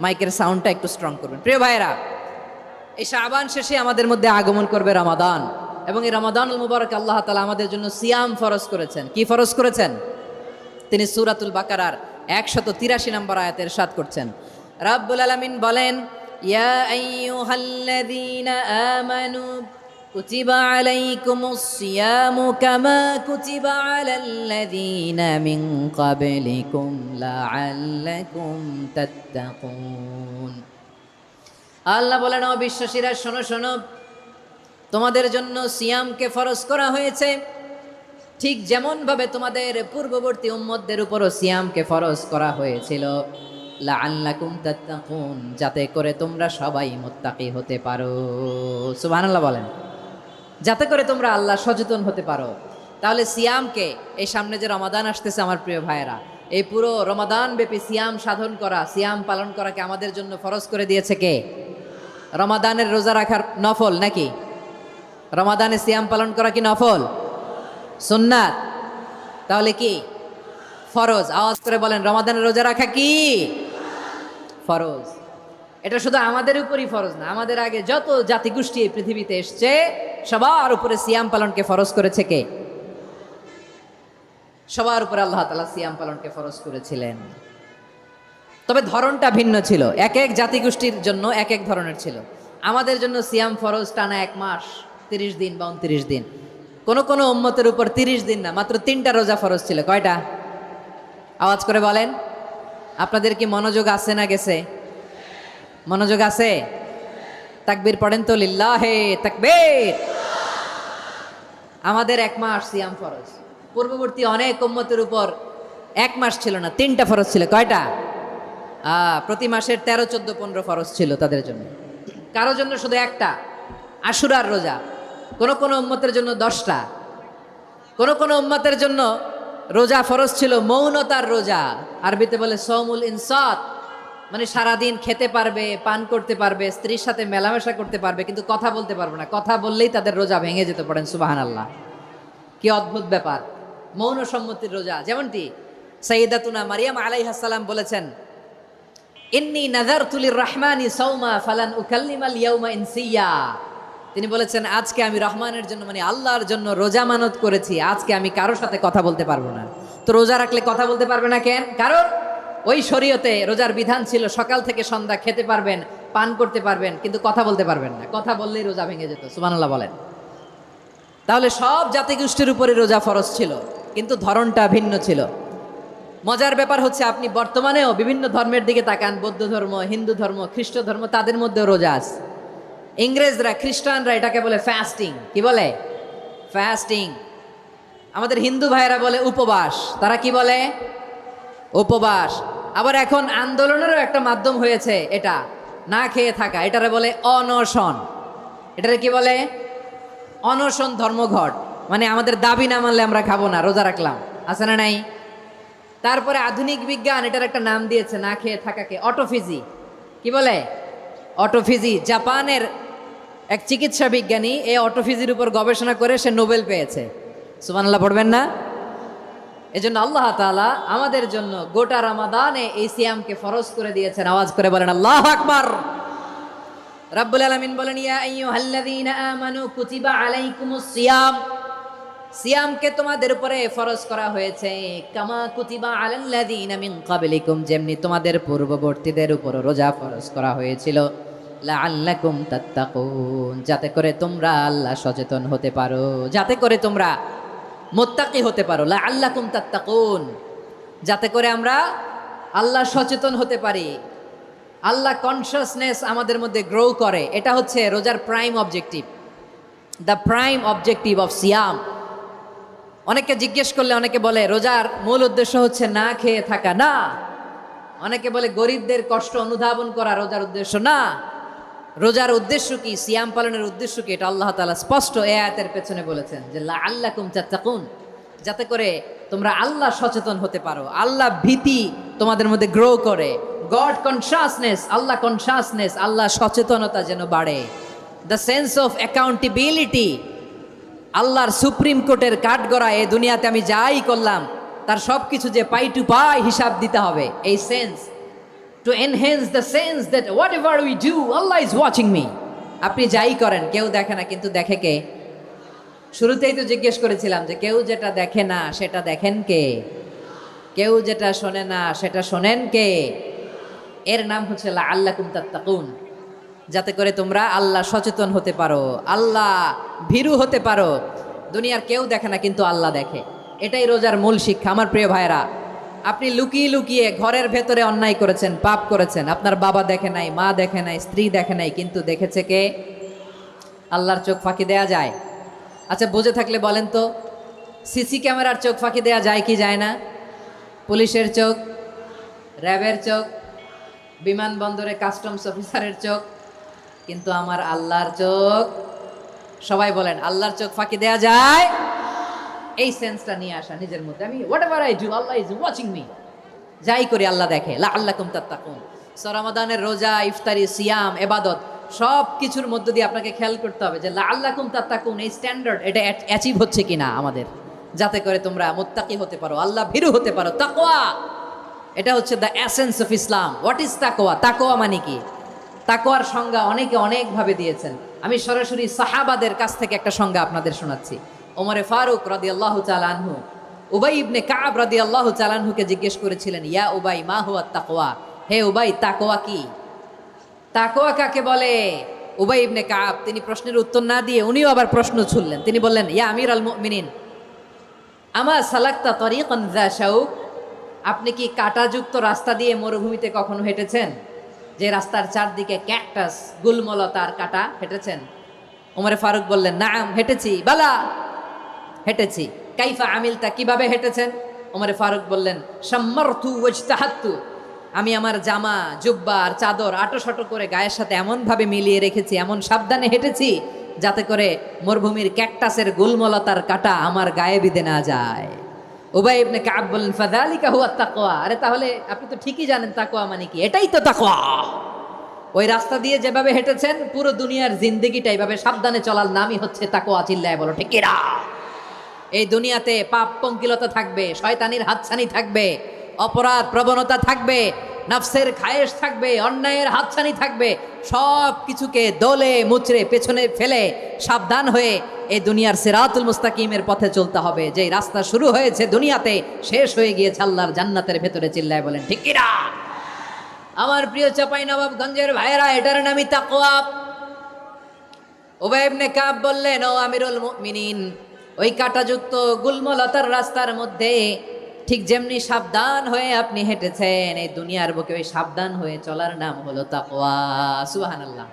মাইকের সাউন্ডটা একটু স্ট্রং করবেন। প্রিয় ভাইয়েরা, এই শাবান শেষে আমাদের মধ্যে আগমন করবে রমাদান, এবং এই রমাদানুল মুবারক আল্লাহ তাআলা আমাদের জন্য সিয়াম ফরজ করেছেন। কি ফরজ করেছেন? তিনি সূরাতুল বাকারার 183 নম্বর আয়াতে ইরশাদ করছেন, রাব্বুল আলামিন বলেন, ইয়া আইয়ুহাল্লাযীনা আমানু কুতিবা আলাইকুমুস সিয়ামু কামা কুতিবা আলাল্লাযীনা মিন ক্বাবলিকুম লাআল্লাকুম তাত্তাকুন। আল্লাহ বলেন, ও বিশ্বাসীরা শোনো শোনো, তোমাদের জন্য সিয়ামকে ফরজ করা হয়েছে, ঠিক যেমনভাবে তোমাদের পূর্ববর্তী উম্মতদের উপরও সিয়ামকে ফরজ করা হয়েছিল, লাআল্লাকুম তাত্তাকুন, যাতে করে তোমরা সবাই মুত্তাকি হতে পারো। সুবহানাল্লাহ বলেন, যাতে করে তোমরা আল্লাহ সচেতন হতে পারো। তাহলে সিয়ামকে, এই সামনে যে রমাদান আসতেছে আমার প্রিয় ভাইয়েরা, এই পুরো রমাদান ব্যাপী সিয়াম সাধন করা, সিয়াম পালন করাকে আমাদের জন্য ফরজ করে দিয়েছে কে? রমাদানের রোজা রাখার নফল নাকি? রমাদানে সিয়াম পালন করা কি নফল? সুন্নাত। তাহলে কি ফরজ? আওয়াজ করে বলেন, রমাদানের রোজা রাখা কি ফরজ? এটা শুধু আমাদের উপরই ফরজ না, আমাদের আগে যত জাতিগোষ্ঠী এই পৃথিবীতে এসছে সবার উপরে সিয়াম পালনকে ফরজ করেছে কে? সবার উপরে আল্লাহ তাআলা সিয়াম পালনকে ফরজ করেছিলেন। তবে ধরনটা ভিন্ন ছিল, এক এক জাতিগোষ্ঠীর জন্য এক এক ধরনের ছিল। আমাদের জন্য সিয়াম ফরজ টানা 1 মাস 30 দিন বা 29 দিন। কোন কোন উম্মতের উপর 30 দিন না, মাত্র 3টা রোজা ফরজ ছিল। কয়টা? আওয়াজ করে বলেন, আপনাদের কি মনোযোগ আছে না গেছে? মনোযোগ আছে? তাকবীর পড়েন তো, লিল্লাহে তাকবীর। আমাদের 1 মাস সিয়াম ফরজ। পূর্ববর্তী অনেক উম্মতের উপর 1 মাস ছিল না, 3টা ফরজ ছিল। কয়টা? প্রতি মাসের 13, 14, 15 ফরজ ছিল তাদের জন্য। কারো জন্য শুধু একটা, আশুরার রোজা। কোন কোন উম্মতের জন্য 10টা। কোন কোন উম্মতের জন্য রোজা ফরজ ছিল মৌনতার রোজা, আরবিতে বলে সৌমুল ইনসাত, মানে সারাদিন খেতে পারবে, পান করতে পারবে, স্ত্রীর সাথে মেলামেশা করতে পারবে, কিন্তু কথা বলতে পারবে না। কথা বললেই তাদের রোজা ভেঙে যেতে। পড়েন সুবহানাল্লাহ। কি অদ্ভুত ব্যাপার, মৌন সম্মতির রোজা। যেমনটি সাইয়্যিদাতুনা মারিয়াম আলাইহিস সালাম বলেছেন, ইন্নী নাযারতু লির-রাহমানি সাওমা ফালান উকাল্লিমাল ইয়াওমা ইনসিয়া। তিনি বলেছেন, আজকে আমি রহমানের জন্য, মানে আল্লাহর জন্য রোজা মানত করেছি, আজকে আমি কারোর সাথে কথা বলতে পারবো না। তো রোজা রাখলে কথা বলতে পারবে না কেন? কারণ ওই শরীয়তে রোজার বিধান ছিল সকাল থেকে সন্ধ্যা খেতে পারবেন, পান করতে পারবেন, কিন্তু কথা বলতে পারবেন না। কথা বললেই রোজা ভেঙে যেত। সুবহানাল্লাহ বলেন। তাহলে সব জাতিগোষ্ঠীর উপরে রোজা ফরজ ছিল, কিন্তু ধরনটা ভিন্ন ছিল। মজার ব্যাপার হচ্ছে, আপনি বর্তমানেও বিভিন্ন ধর্মের দিকে তাকান, বৌদ্ধ ধর্ম, হিন্দু ধর্ম, খ্রিস্ট ধর্ম, তাদের মধ্যেও রোজা আছে। ইংরেজরা, খ্রিস্টানরা এটাকে বলে ফাস্টিং। কি বলে? ফাস্টিং। আমাদের হিন্দু ভাইয়েরা বলে উপবাস। তারা কি বলে? উপবাস। আবার এখন আন্দোলনেরও একটা মাধ্যম হয়েছে এটা, না খেয়ে থাকা। এটারে বলে অনশন। এটারে কি বলে? অনশন ধর্মঘট। মানে আমাদের দাবি না মানলে আমরা খাবো না, রোজা রাখলাম। আছে না নাই? তারপরে আধুনিক বিজ্ঞান এটার একটা নাম দিয়েছে না খেয়ে থাকাকে, অটোফিজি। কি বলে? অটোফিজি। জাপানের এক চিকিৎসা বিজ্ঞানী এই অটোফিজির উপর গবেষণা করে সে নোবেল পেয়েছে। সুবহানাল্লাহ পড়বেন না? এজন্য আল্লাহ তাআলা আমাদের জন্য গোটা রমাদানে এই সিয়ামকে ফরজ করে দিয়েছেন। আওয়াজ করে বলেন আল্লাহু আকবার। রাব্বুল আলামিন বলেন, ইয়া আইয়ুহাল্লাযীনা আমানু কুতিবা আলাইকুমুস সিয়াম। সিয়ামকে তোমাদের উপরে ফরজ করা হয়েছে, কামা কুতিবা আলাল্লাযীনা মিন ক্বাবলিকুম, যেমনি তোমাদের পূর্ববর্তীদের উপর রোজা ফরজ করা হয়েছিল, লাআল্লাকুম তাত্তাকুন, যাতে করে তোমরা আল্লাহ সচেতন হতে পারো, যাতে করে তোমরা মুত্তাকি হতে পারো। লাআল্লাকুম তাত্তাকুন, যাতে করে আমরা আল্লাহ সচেতন হতে পারি, আল্লাহ কনসিয়াসনেস আমাদের মধ্যে গ্রো করে। এটা হচ্ছে রোজার prime objective, the prime objective of সিয়াম। অনেকে জিজ্ঞেস করলে অনেকে বলে রোজার মূল উদ্দেশ্য হচ্ছে না খেয়ে থাকা। না। অনেকে বলে গরিবদের কষ্ট অনুধাবন করা রোজার উদ্দেশ্য। না। রোজার উদ্দেশ্য কি, সিয়াম পালনের উদ্দেশ্য কি, এটা আল্লাহ তাআলা স্পষ্ট এই আয়াতের পেছনে বলেছেন যে লাআল্লাকুম তাত্তাকুন, যাতে করে তোমরা আল্লাহ সচেতন হতে পারো, আল্লাহ ভীতি তোমাদের মধ্যে গ্রো করে, গড কনসিয়াসনেস, আল্লাহ কনসিয়াসনেস, আল্লাহ সচেতনতা যেন বাড়ে, দ্য সেন্স অফ অ্যাকাউন্টেবিলিটি। আল্লাহর সুপ্রিম কোর্টের কাঠগড়া এই দুনিয়াতে আমি যাই করলাম তার সব কিছু যে পাই টু পাই হিসাব দিতে হবে, এই sense, to enhance the sense that what ever we do Allah is watching me. আপনি যাই করেন কেউ দেখে না, কিন্তু দেখে কে? শুরুতেই তো জিজ্ঞেস করেছিলাম যে কেউ যেটা দেখে না সেটা দেখেন কে? কেউ যেটা শোনে না সেটা শোনেন কে? এর নাম হচ্ছে লাআল্লাকুম তাত্তাকুন, যাতে করে তোমরা আল্লাহ সচেতন হতে পারো, আল্লাহ ভীরু হতে পারো। দুনিয়ার কেউ দেখে না, কিন্তু আল্লাহ দেখে। এটাই রোজার মূল শিক্ষা। আমার প্রিয় ভাইরা, আপনি লুকিয়ে লুকিয়ে ঘরের ভেতরে অন্যায় করেছেন, পাপ করেছেন, আপনার বাবা দেখে নাই, মা দেখে নাই, স্ত্রী দেখে নাই, কিন্তু দেখেছে কে? আল্লাহর চোখ ফাঁকি দেয়া যায়? আচ্ছা, বুঝে থাকলে বলেন তো, সিসি ক্যামেরার চোখ ফাঁকি দেয়া যায় কি যায় না? পুলিশের চোখ, র্যাবের চোখ, বিমানবন্দরে কাস্টমস অফিসারের চোখ, কিন্তু আমার আল্লাহর চোখ? সবাই বলেন, আল্লাহর চোখ ফাঁকি দেয়া যায়? এই সেন্সটা নিয়ে আসা নিজের মধ্যে, আমি what ever I do Allah is watching me, যাই করি আল্লাহ দেখে। লাআল্লাকুম তাত্তাকুন। রমাদানের রোজা, ইফতারি, সিয়াম, ইবাদত সব কিছুর মধ্য দিয়ে আপনাকে খেয়াল করতে হবে যে লাআল্লাকুম তাত্তাকুন এই স্ট্যান্ডার্ড এটা অ্যাচিভ হচ্ছে কিনা আমাদের, যাতে করে তোমরা মুত্তাকি হতে পারো, আল্লাহ ভীরু হতে পারো। তাকওয়া, এটা হচ্ছে the essence of Islam. What is তাকওয়া? তাকওয়া মানে কি? তাকওয়ার সংজ্ঞা অনেকে অনেকভাবে দিয়েছেন। আমি সরাসরি সাহাবাদের কাছ থেকে একটা সংজ্ঞা আপনাদের শোনাচ্ছি। ওমরে ফারুক রাদিয়াল্লাহু তাআলা আনহু উবাই ইবনে কাব রাদিয়াল্লাহু তাআলা আনহুকে জিজ্ঞেস করেছিলেন, ইয়া উবাই মা হুয়া তাকওয়া, হে উবাই তাকওয়া কি? তাকওয়া কাকে বলে? উবাই ইবনে কাব তিনি প্রশ্নের উত্তর না দিয়ে উনিও আবার প্রশ্ন ছুড়লেন। তিনি বললেন, ইয়া আমির আল মুমিনিন আমা সালাকতা তরিকান যা শাউক, আপনি কি কাঁটাযুক্ত রাস্তা দিয়ে মরুভূমিতে কখনো হেঁটেছেন? যে রাস্তার চারদিকে ক্যাকটাস, গুলমলতার কাঁটা, হেঁটেছেন? ওমরে ফারুক বললেন, নাম, হেঁটেছি। বালা, হেঁটেছি। কাইফা আমিলতা, কিভাবে হেঁটেছেন? ওমরে ফারুক বললেন, শাম্মারতু ওয়াজতাহাত্তু, আমি আমার জামা, জুব্বা আর চাদর আটোসাটো করে গায়ের সাথে এমনভাবে মিলিয়ে রেখেছি, এমন সাবধানে হেঁটেছি যাতে করে মরুভূমির ক্যাকটাসের গুলমলতার কাঁটা আমার গায়ে বিঁধে না যায়। উবাই ইবনে কাব বললেন, ফাযালিকা হুয়া তাকওয়া। আরে তাহলে আপনি তো ঠিকই জানেন তাকওয়া মানে কি, এটাই তো তাকওয়া। ওই রাস্তা দিয়ে যেভাবে হেঁটেছেন, পুরো দুনিয়ার জিন্দেগিটা এইভাবে সাবধানে চলার নামই হচ্ছে তাকওয়া। চিল্লায় বলো ঠিক কিনা? এই দুনিয়াতে পাপ পঙ্কিলতা থাকবে, শয়তানির হাতছানি থাকবে, অপরাধ প্রবণতা থাকবে, নফসের খায়েশ থাকবে, অন্যায়ের হাতছানি থাকবে। সব কিছুকে দোলে মুচড়ে পেছনে ফেলে সাবধান হয়ে এই দুনিয়ার সিরাতুল মুস্তাকিমের পথে চলতে হবে। যেই রাস্তা শুরু হয়েছে দুনিয়াতে, শেষ হয়ে গিয়েছে আল্লাহর জান্নাতের ভেতরে। চিল্লায় বলেন ঠিক কিনা? আমার প্রিয় চাঁপাইনবাবগঞ্জের ভাইয়েরা, এটার নামই তাকওয়া। উবাই ইবনে কাব বললেন, ও আমিরুল মুমিনিন, ওই কাঁটাযুক্ত গুলমলতার রাস্তার মধ্যে ঠিক যেমনি সাবধান হয়ে আপনি হেঁটেছেন, এই দুনিয়ার বুকে ওই সাবধান হয়ে চলার নাম হলো তাকওয়া। সুবহানাল্লাহ।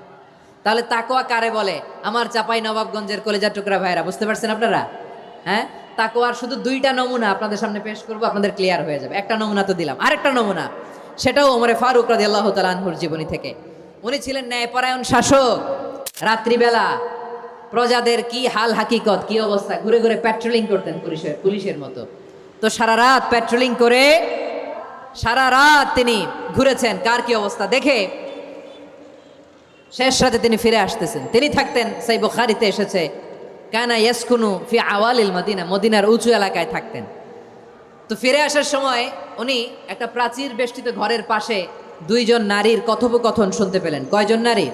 তাহলে তাকওয়া কারে বলে? আমার চাঁপাইনবাবগঞ্জের কলেজার টুকরা ভাইয়েরা, বুঝতে পারছেন আপনারা? হ্যাঁ, তাকওয়ার শুধু দুইটা নমুনা আপনাদের সামনে পেশ করবো, আপনাদের ক্লিয়ার হয়ে যাবে। একটা নমুনা তো দিলাম, আরেকটা নমুনা, সেটাও ওমরে ফারুক রাদিয়াল্লাহু তাআলা আনহুর জীবনী থেকে। উনি ছিলেন ন্যায়পরায়ণ শাসক। রাত্রিবেলা প্রজাদের কি হাল হাকিকত, কি অবস্থা, ঘুরে ঘুরে প্যাট্রোলিং করতেন পুলিশের মতো। তো সারা রাত প্যাট্রোলিং করে সারা রাত তিনি ঘুরেছেন কার কি অবস্থা দেখে। শেষ রাতে তিনি ফিরে আসতেছেন। তিনি থাকতেন, সেই বুখারীতে এসেছে, কানা ইয়াসকুনু ফি আওয়ালিল মদিনা, মদিনার উঁচু এলাকায় থাকতেন। তো ফিরে আসার সময় উনি একটা প্রাচীর বেষ্টিত ঘরের পাশে দুইজন নারীর কথোপকথন শুনতে পেলেন। কয়জন নারীর?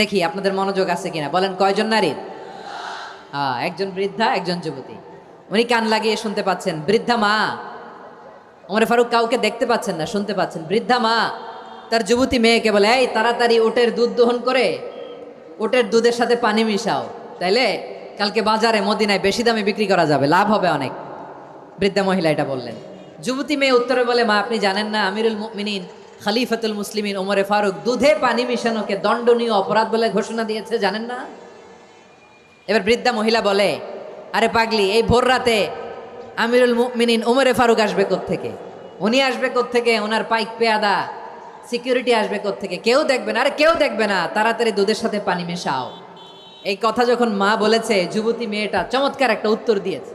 দেখি আপনাদের মনোযোগ আছে কিনা, বলেন কয়জন নারীর? একজন বৃদ্ধা, একজন যুবতী। উনি কান লাগিয়ে শুনতে পাচ্ছেন। বৃদ্ধা মা, ওমর ফারুক কাউকে দেখতে পাচ্ছেন না, শুনতে পাচ্ছেন। বৃদ্ধা মা তার যুবতী মেয়েকে বলে, এই তাড়াতাড়ি ওটের দুধ দহন করে ওটের দুধের সাথে পানি মিশাও, তাইলে কালকে বাজারে মদিনায় বেশি দামে বিক্রি করা যাবে, লাভ হবে অনেক। বৃদ্ধা মহিলা এটা বললেন। যুবতী মেয়ে উত্তরে বলে, মা আপনি জানেন না আমিরুল মুমিনিন খলিফাতুল মুসলিমিন ওমরে ফারুক দুধে পানি মিশানোকে দণ্ডনীয় অপরাধ বলে ঘোষণা দিয়েছে, জানেন না? এবার বৃদ্ধা মহিলা বলে, আরে পাগলি, এই ভোর রাতে আমিরুল মুমিনিন ওমরে ফারুক আসবে কোত্থেকে? উনি আসবে কোত্থেকে? ওনার পাইক পেয়াদা সিকিউরিটি আসবে কোত্থেকে? কেউ দেখবে না। আরে কেউ দেখবে না, তাড়াতাড়ি দুধের সাথে পানি মেশাও। এই কথা যখন মা বলেছে, যুবতী মেয়েটা চমৎকার একটা উত্তর দিয়েছে।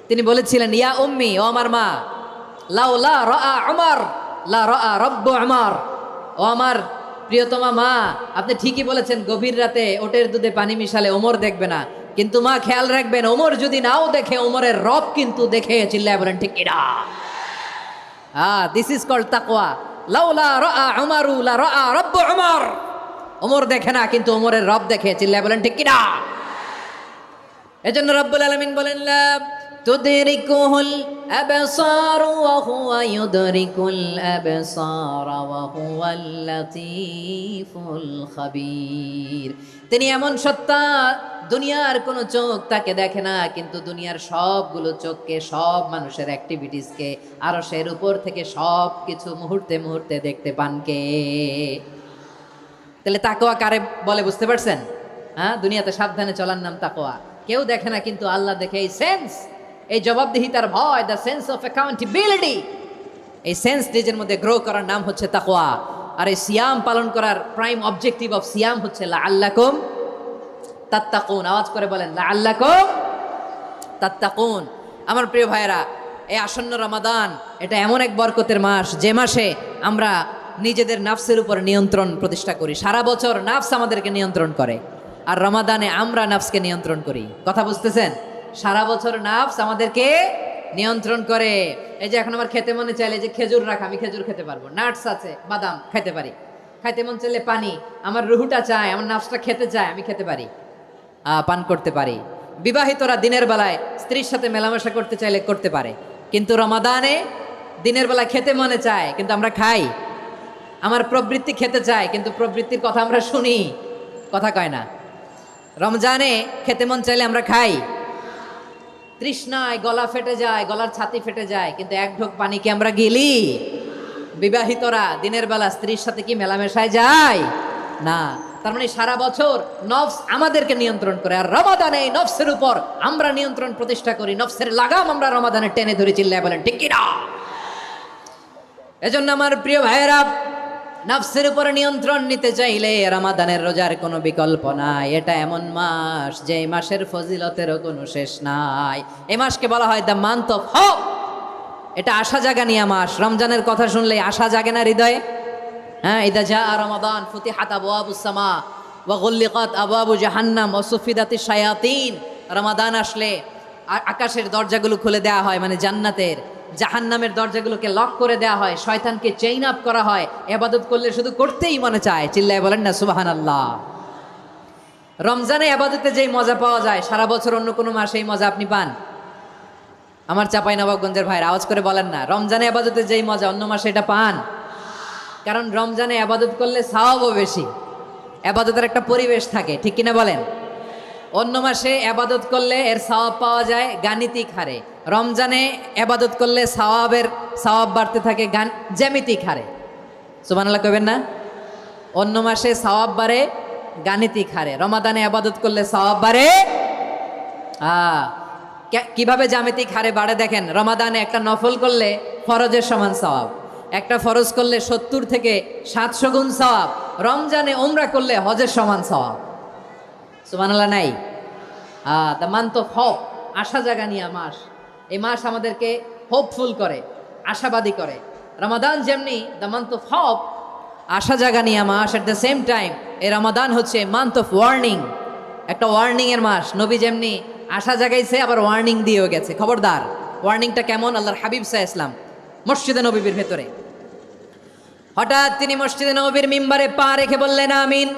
তিনি বলেছিলেন, ইয়া উম্মি, ও আমার মা, লাউলা রাআ উমর লা রাআ রব্বু উমর, ও আমার প্রিয়তমা মা, আপনি ঠিকই বলেছেন, গভীর রাতে ওটের দুধে পানি মিশালে ওমর দেখবে না, কিন্তু মা খেয়াল রাখবেন, ওমর যদি নাও দেখে, ওমরের রব কিন্তু দেখে। চিল্লায় বলেন ঠিক কিনা? দিস ইজ কল্ড তাকওয়া। লাউলা রাআ উমরু লা রাআ রব্বু উমর, ওমর দেখে না কিন্তু ওমরের রব দেখে। চিল্লায় বলেন ঠিক কিনা? এজন্য রব্বুল আলামিন বলেন, লা তুদরিকুহুল আবসার ওয়া হুয়া ইউদরিকুল আবসার ওয়া হুয়াল লাতীফুল খাবীর। তিনি এমন সত্তা, দুনিয়ার কোনো চোখ তাকে দেখে না, কিন্তু দুনিয়ার সবগুলো চোখকে, সব মানুষের অ্যাক্টিভিটিসকে, আরশের উপর থেকে সব কিছু মুহূর্তে মুহূর্তে দেখতে পান কে? তাহলে তাকওয়া কারে বলে বুঝতে পারছেন? হ্যাঁ, দুনিয়াতে সাবধানে চলার নাম তাকওয়া। কেউ দেখে না কিন্তু আল্লাহ দেখে। এই সেন্স, এই জবাবদিহিতার ভয়, দ্য সেন্স অফ অ্যাকাউন্টেবিলিটি, এই সেন্স নিজের মধ্যে গ্রো করার নাম হচ্ছে তাকওয়া। আর এই সিয়াম পালন করার প্রাইম অবজেক্টিভ অফ সিয়াম হচ্ছে লাআল্লাকুম তাত্তাকুন। আওয়াজ করে বলেন, লাআল্লাকুম তাত্তাকুন। আমার প্রিয় ভাইয়েরা, এই আসন্ন রমাদান, এটা এমন এক বরকতের মাস, যে মাসে আমরা নিজেদের নাফসের উপর নিয়ন্ত্রণ প্রতিষ্ঠা করি। সারা বছর নাফস আমাদেরকে নিয়ন্ত্রণ করে, আর রমাদানে আমরা নাফসকে নিয়ন্ত্রণ করি। কথা বুঝতেছেন? সারা বছর নাফস আমাদেরকে নিয়ন্ত্রণ করে। এই যে এখন আমার খেতে মনে চাইলে যে খেজুর রাখা, আমি খেজুর খেতে পারবো, নাটস আছে, বাদাম খেতে পারি। খাইতে মন চাইলে পানি, আমার রুহুটা চায়, আমার নাফসটা খেতে চায়, আমি খেতে পারি, পান করতে পারি। বিবাহিতরা দিনের বেলায় স্ত্রীর সাথে মেলামেশা করতে চাইলে করতে পারে, কিন্তু রমাদানে দিনের বেলায় খেতে মনে চায় কিন্তু আমরা খাই। আমার প্রবৃত্তি খেতে চায় কিন্তু প্রবৃত্তির কথা আমরা শুনি, কথা কয় না। রমজানে খেতে মন চাইলে আমরা খাই, তৃষ্ণায় গলা ফেটে যায়, গলার ছাতি ফেটে যায়, কিন্তু এক ঢোক পানি কি আমরা গিলি? বিবাহিতরা দিনের বেলা স্ত্রীর সাথে কি মেলামেশায় যায় না? তার মানে সারা বছর নফস আমাদেরকে নিয়ন্ত্রণ করে, আর রমাদানে এই নফসের উপর আমরা নিয়ন্ত্রণ প্রতিষ্ঠা করি। নফসের লাগাম আমরা রমাদানে টেনে ধরে, চিল্লায় বলেন ঠিক কিনা? এজন্য আমার প্রিয় ভাইয়েরা, নফসের উপরে নিয়ন্ত্রণ নিতে চাইলে রমাদানের রোজার কোনো বিকল্প নাই। এটা এমন মাস যে এই মাসের ফজিলতেরও কোনো শেষ নাই। এই মাসকে বলা হয় দ্য মান্থ অফ হোপ। এটা আশা জাগানিয়া মাস। রমজানের কথা শুনলেই আশা জাগে না হৃদয়ে? হ্যাঁ, ইদা জা রমাদান ফুতিহাত আবওয়াবুস সামা ওয়া গুল্লিকাত আবওয়াবু জাহান্নাম ওয়া সুফিদাতিশ শায়াতিন। রমাদান আসলে আকাশের দরজাগুলো খুলে দেওয়া হয়, মানে জান্নাতের। জাহান্নামের দরজাগুলোকে লক করে দেওয়া হয়, শয়তানকে চেইন আপ করা হয়। ইবাদত করলে শুধু করতেই মনে চায়, চিল্লায় বলেন না সুবহানাল্লাহ। রমজানে ইবাদতে যেই মজা পাওয়া যায়, সারা বছর অন্য কোনো মাসে এই মজা আপনি পান? আমার চাঁপাইনবাবগঞ্জের ভাইরা আওয়াজ করে বলেন না, রমজানে ইবাদতে যেই মজা অন্য মাসে এটা পান? কারণ রমজানে ইবাদত করলে সওয়াবও বেশি, ইবাদতের একটা পরিবেশ থাকে, ঠিক কিনা বলেন? অন্য মাসে ইবাদত করলে এর সওয়াব পাওয়া যায় গাণিতিক হারে, রমজানে ইবাদত করলে সওয়াব বাড়তে থাকে জ্যামিতিক হারে। সুবহানাল্লাহ কইবেন না? অন্য মাসে সওয়াব বাড়ে গাণিতিক হারে, রমাদানে ইবাদত করলে সওয়াব বাড়ে কিভাবে জ্যামিতিক হারে বাড়ে দেখেন। রমাদানে একটা নফল করলে ফরজের সমান সওয়াব, একটা ফরজ করলে 70 থেকে 700 গুণ সওয়াব। রমজানে উমরা করলে হজের সমান সওয়াব। সুবহানাল্লাহ নাই? দ্য মান্থ অফ হোপ, আশা জাগানিয়া মাস। এই মাস আমাদেরকে হোপফুল করে, আশাবাদী করে। রমাদান যেমনি দ্য মান্থ অফ হোপ, আশা জাগানিয়া মাস, এট দ্য সেম টাইম এই রমাদান হচ্ছে মান্থ অফ ওয়ার্নিং, একটা ওয়ার্নিং এর মাস। নবী যেমনি আশা জাগাইছে, আবার ওয়ার্নিং দিয়েও গেছে, খবরদার। ওয়ার্নিংটা কেমন? আল্লাহর হাবিব সাল্লাল্লাহু আলাইহি ওয়াসাল্লাম মসজিদে নববীর ভেতরে হঠাৎ তিনি মসজিদে নববীর মিম্বারে পা রেখে বললেন আমিন।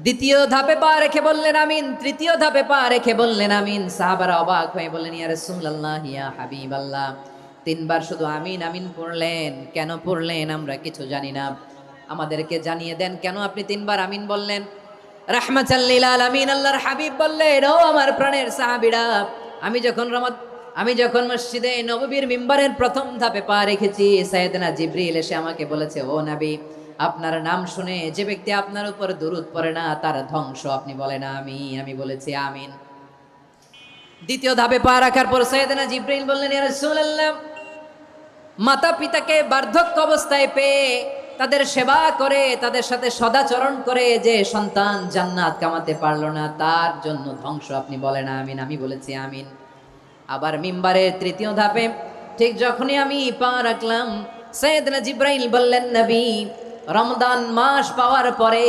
দ্বিতীয় ধাপে পা রেখে বললেন আমিন, তৃতীয় ধাপে পা রেখে বললেন আমিন। সাহাবারা অবাক হয়ে বললেন ইয়া রাসূলুল্লাহ, ইয়া হাবিবাল্লাহ, 3 বার শুধু আমিন আমিন পড়লেন, কেন পড়লেন আমরা কিছু জানি না, আমাদেরকে জানিয়ে দেন কেন আপনি 3 বার আমিন বললেন? রাহমাতাল লিল আলামিন আল্লাহর হাবিব বললেন, ও আমার প্রাণের সাহাবীরা, আমি যখন মসজিদে নববীর মিম্বারের প্রথম ধাপে পা রেখেছি, সাইয়েদনা জিবরিল এসে আমাকে বলেছে, ও নবী, আপনার নাম শুনে যে ব্যক্তি আপনার উপর দুরূদ পড়ে না তার ধ্বংস। আপনি বলেন আমিন। আমি বলেছি আমিন। দ্বিতীয় ধাপে পা রাখার পর সাইয়েদনা জিবরিল বললেন, ইয়া রাসূলুল্লাহ, মাতা পিতাকে বার্ধক্য অবস্থায় পেয়ে তাদের সেবা করে, তাদের সাথে সদাচরণ করে যে সন্তান জান্নাত কামাতে পারলো না, তার জন্য ধ্বংস। আপনি বলেন আমিন। আমি বলেছি আমিন। আবার মিম্বারের তৃতীয় ধাপে ঠিক যখনই আমি পা রাখলাম, সাইয়েদনা জিবরাইল বললেন, নবী, রমজান মাস পাওয়ার পরে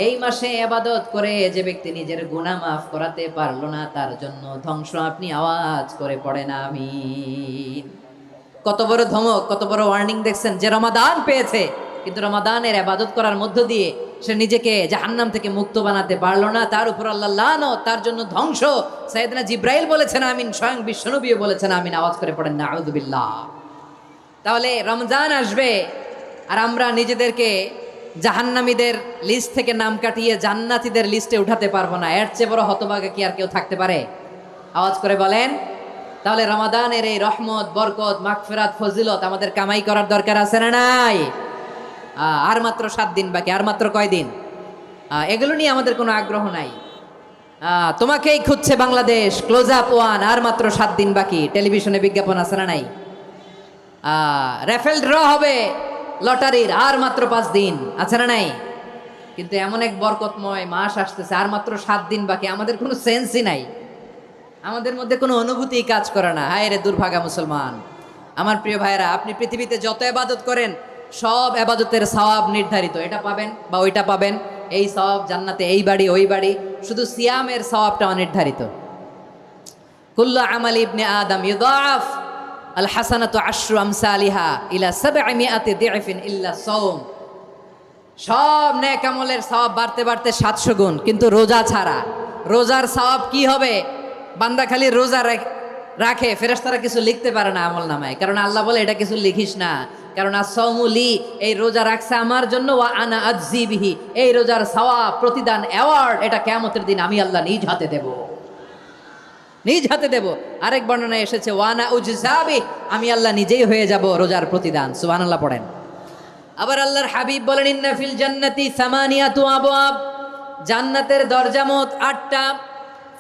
এই মাসে ইবাদত করে যে ব্যক্তি নিজের গুনাহ মাফ করাতে পারলো না, তার জন্য ধ্বংস। আপনি আওয়াজ করে পড়েন আমিন। কত বড় ধমক, কত বড় ওয়ার্নিং দেখছেন! যে রমাদান পেয়েছে কিন্তু রমাদানের ইবাদত করার মধ্য দিয়ে সে নিজেকে জাহান্নাম থেকে মুক্ত বানাতে পারলো না, তার উপর আল্লাহ লানত, তার জন্য ধ্বংস। সাইয়েদনা জিবরাইল বলেছেন আমিন, স্বয়ং বিশ্বনবীও বলেছেন আমিন। আওয়াজ করে পড়েন নাউযু বিল্লাহ। তাহলে রমজান আসবে আর আমরা নিজেদেরকে জাহান্নামীদের লিস্ট থেকে নাম কাটিয়ে জান্নাতীদের লিস্টে উঠাতে পারবো না। এর চেয়ে বড় হতভাগা কি আর কেউ থাকতে পারে? আওয়াজ করে বলেন। তাহলে রমাদানের এই রহমত, বরকত, মাগফিরাত, ফজিলত আমাদের কামাই করার দরকার আছে না নাই? আর মাত্র 7 দিন বাকি। আর মাত্র কয় দিন? এগুলো নিয়ে আমাদের কোনো আগ্রহ নাই। তোমাকেই খুঁজছে বাংলাদেশ, ক্লোজ আপ 1, আর মাত্র 7 দিন বাকি। টেলিভিশনে বিজ্ঞাপন আছে না নাই? রেফেল ড্র হবে লটারির, আর মাত্র 5 দিন, আছে না নাই? কিন্তু এমন এক বরকতময় মাস আসতেছে, আর মাত্র 7 দিন বাকি। আমাদের কোনো সেন্সই নাই, আমাদের মধ্যে কোনো অনুভূতি কাজ করে না। হায় রে দুর্ভাগা মুসলমান! আমার প্রিয় ভাইরা, আপনি পৃথিবীতে যত ইবাদত করেন সব ইবাদতের সওয়াব নির্ধারিত। এটা পাবেন বা ওইটা পাবেন, এই সওয়াব জান্নাতে, এই বাড়ি ওই বাড়ি। শুধু সিয়ামের সওয়াবটা অনির্ধারিত। কুল্লু আমালি ইবনে আদম ইউদাআফ আল হাসানাতু আশরু আমসালিহা ইলা 700 দি'ফিন ইল্লা সাওম। সব নেক আমলের সওয়াব বাড়তে বাড়তে 700 গুণ, কিন্তু রোজা ছাড়া। রোজার সওয়াব কি হবে? বান্দা খালি রোজা রাখে, ফেরেশতারা কিছু লিখতে পারে না আমল নামায়, কারণ আল্লাহ বলে এটা কিছু লিখিস না, কারণ আসসাউমুলি, এই রোজা রাখছে আমার জন্য, ওয়া আনা আজজি বিহি, এই রোজার সওয়াব, প্রতিদান, অ্যাওয়ার্ড, এটা কিয়ামতের দিন আমি আল্লাহ নিজ হাতে দেব। নিজ হাতে দেব। আরেক বর্ণনায় এসেছে ওয়ানা উজজাবি, আমি আল্লাহ নিজেই হয়ে যাব রোজার প্রতিদান। সুবহানাল্লাহ পড়েন। আবার আল্লাহর হাবিব বলেন ইন্না ফিল জান্নাতি সামানিয়াতু আবওয়াব, জান্নাতের দরজা মোট 8টা।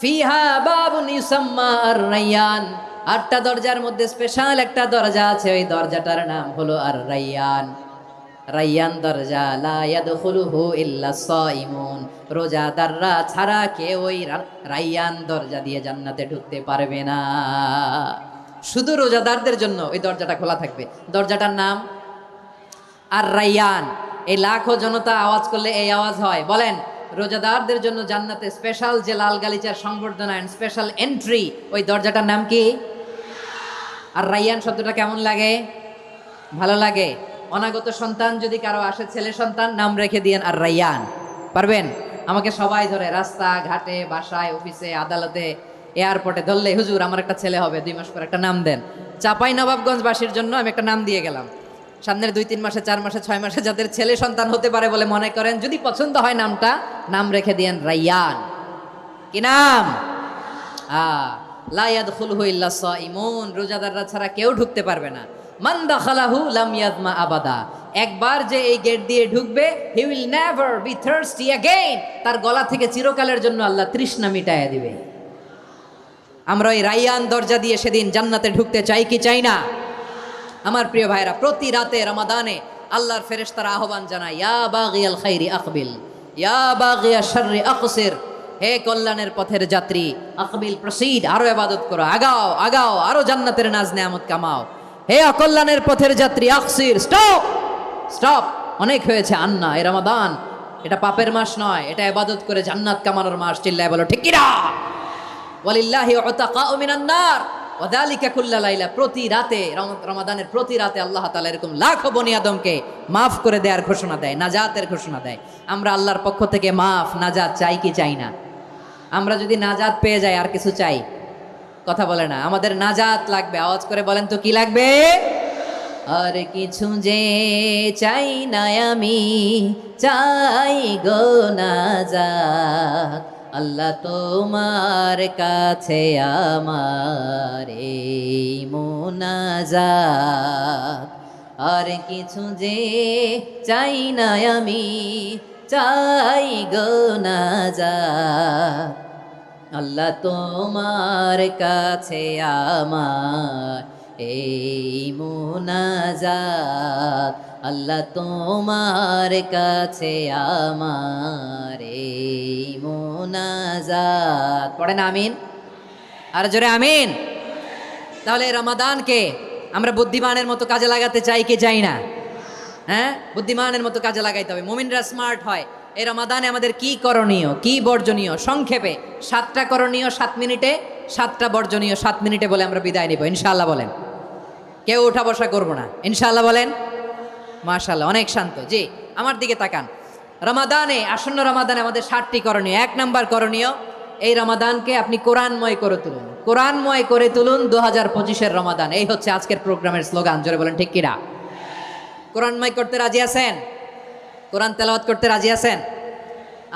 ফিহা বাবুন ইউসাম্মা আর-রায়্যান, 8টা দরজার মধ্যে স্পেশাল একটা দরজা আছে, ওই দরজাটার নাম হলো আর-রায়্যান। রায়্যান দরজা লা ইয়াদখুলুহু ইল্লা সাইমুন, রোজাদাররা ছাড়া কেউ ওই রায়্যান দরজা দিয়ে জান্নাতে ঢুকতে পারবে না। শুধু রোজাদারদের জন্য ওই দরজাটা খোলা থাকবে। দরজাটার নাম আর-রায়্যান। এই লাখো জনতা আওয়াজ করলে এই আওয়াজ হয়, বলেন রোজাদারদের জন্য জান্নাতে স্পেশাল যে লাল গালিচার সংবর্ধনা এন্ড স্পেশাল এন্ট্রি, ওই দরজাটার নাম কি? আর-রায়্যান শব্দটা কেমন লাগে? ভালো লাগে। অনাগত সন্তান যদি কারো আসে, ছেলে সন্তান, নাম রেখে দিয়েন আর-রায়্যান। পারবেন? আমাকে সবাই ধরে রাস্তা ঘাটে, বাসায়, অফিসে, আদালতে, এয়ারপোর্টে ধরলে, হুজুর আমার একটা ছেলে হবে 2 মাস পর, একটা নাম দেন। চাপাই নবাবগঞ্জবাসীর জন্য আমি একটা নাম দিয়ে গেলাম। সামনের 2-3 মাসে, 4 মাসে, 6 মাসে যাদের ছেলে সন্তান হতে পারে বলে মনে করেন, যদি পছন্দ হয় নামটা, নাম রেখে দিয়েন রায়্যান। কি নাম? লা ইয়াদখুলুহু ইল্লা সাইমুন, রোজাদাররা ছাড়া কেউ ঢুকতে পারবে না। মান দাখালাহু লাম ইয়াদমা আবাদা, একবার যে এই গেট দিয়ে ঢুকবে, he will never be thirsty again, তার গলা থেকে চিরকালের জন্য আল্লাহ তৃষ্ণা মিটাইয়া দিবে। আমরা ওই রায়্যান দরজা দিয়ে সেদিন জান্নাতে ঢুকতে চাই কি চাই না? আমার প্রিয় ভাইরা, প্রতি রাতে রমাদানে আল্লাহর ফেরেশতারা আহ্বান জানায়, ইয়া বাগিয়াল খাইরি আকবিল, ইয়া বাগিয়া শাররি আকসির, হে কল্যাণের পথের যাত্রী, আকবিল প্রসিড, আরো ইবাদত করো, আগাও আগাও, আরো জান্নাতের নাজ নেয়ামত কামাও। হে অকল্যাণের পথের যাত্রী, আকসির, স্টপ স্টপ, অনেক হয়েছে। আন্না, এ রমাদান এটা পাপের মাস নয়, এটা ইবাদত করে জান্নাত কামানোর মাস। চিল্লায় বলো ঠিক কিনা? ওয়ালিল্লাহি উতাকাউ মিনান নার ওয়াযালিকা কুল্লা লাইলা, প্রতি রাতে, রমাদানের প্রতি রাতে আল্লাহ তাআলা এরকম লাখো বনি আদমকে মাফ করে দেওয়ার ঘোষণা দেয়, নাজাতের ঘোষণা দেয়। আমরা আল্লাহর পক্ষ থেকে মাফ, নাজাত চাই কি চাই না? আমরা যদি নাজাত পেয়ে যাই আর কিছু চাই? কথা বলে না। আমাদের নাজাত লাগবে, আওয়াজ করে বলেন তো কি লাগবে? আর কিছু যে চাই না আমি, চাই গো নাজাত, আল্লাহ তোমার কাছে আমার এই মুনাজাত। আর কিছু যে চাই না আমি, চাই গো নাজাত, আল্লাহ তোমার কাছে আমার এই মুনাজাত, আল্লাহ তোমার কাছে আমার এই মুনাজাত। পড়েন আমিন, আর জোরে আমিন। তাহলে রমাদানকে আমরা বুদ্ধিমানের মতো কাজে লাগাতে চাই কি চাই না? হ্যাঁ, বুদ্ধিমানের মতো কাজে লাগাইতে হবে। মুমিনরা স্মার্ট হয়। এই রমাদানে আমাদের কি করণীয়, কি বর্জনীয়, সংক্ষেপে 7টা করণীয় 7 মিনিটে, 7টা বর্জনীয় 7 মিনিটে বলে আমরা বিদায় নিব ইনশাআল্লাহ। বলেন, কেউ উঠা বসা করবো না ইনশাআল্লাহ। বলেন মাশাআল্লাহ, অনেক শান্ত। জি, আমার দিকে তাকান। রমাদানে, আসন্ন রমাদানে আমাদের 7টি করণীয়। 1 নাম্বার করণীয়, এই রমাদানকে আপনি কোরআনময় করে তুলুন। কোরআনময় করে তুলুন 2025-এর রমাদান। এই হচ্ছে আজকের প্রোগ্রামের স্লোগান। জোরে বলেন ঠিক কিনা? কোরআনময় করতে রাজি আছেন? কোরআন তেলাওয়াত করতে রাজি আছেন?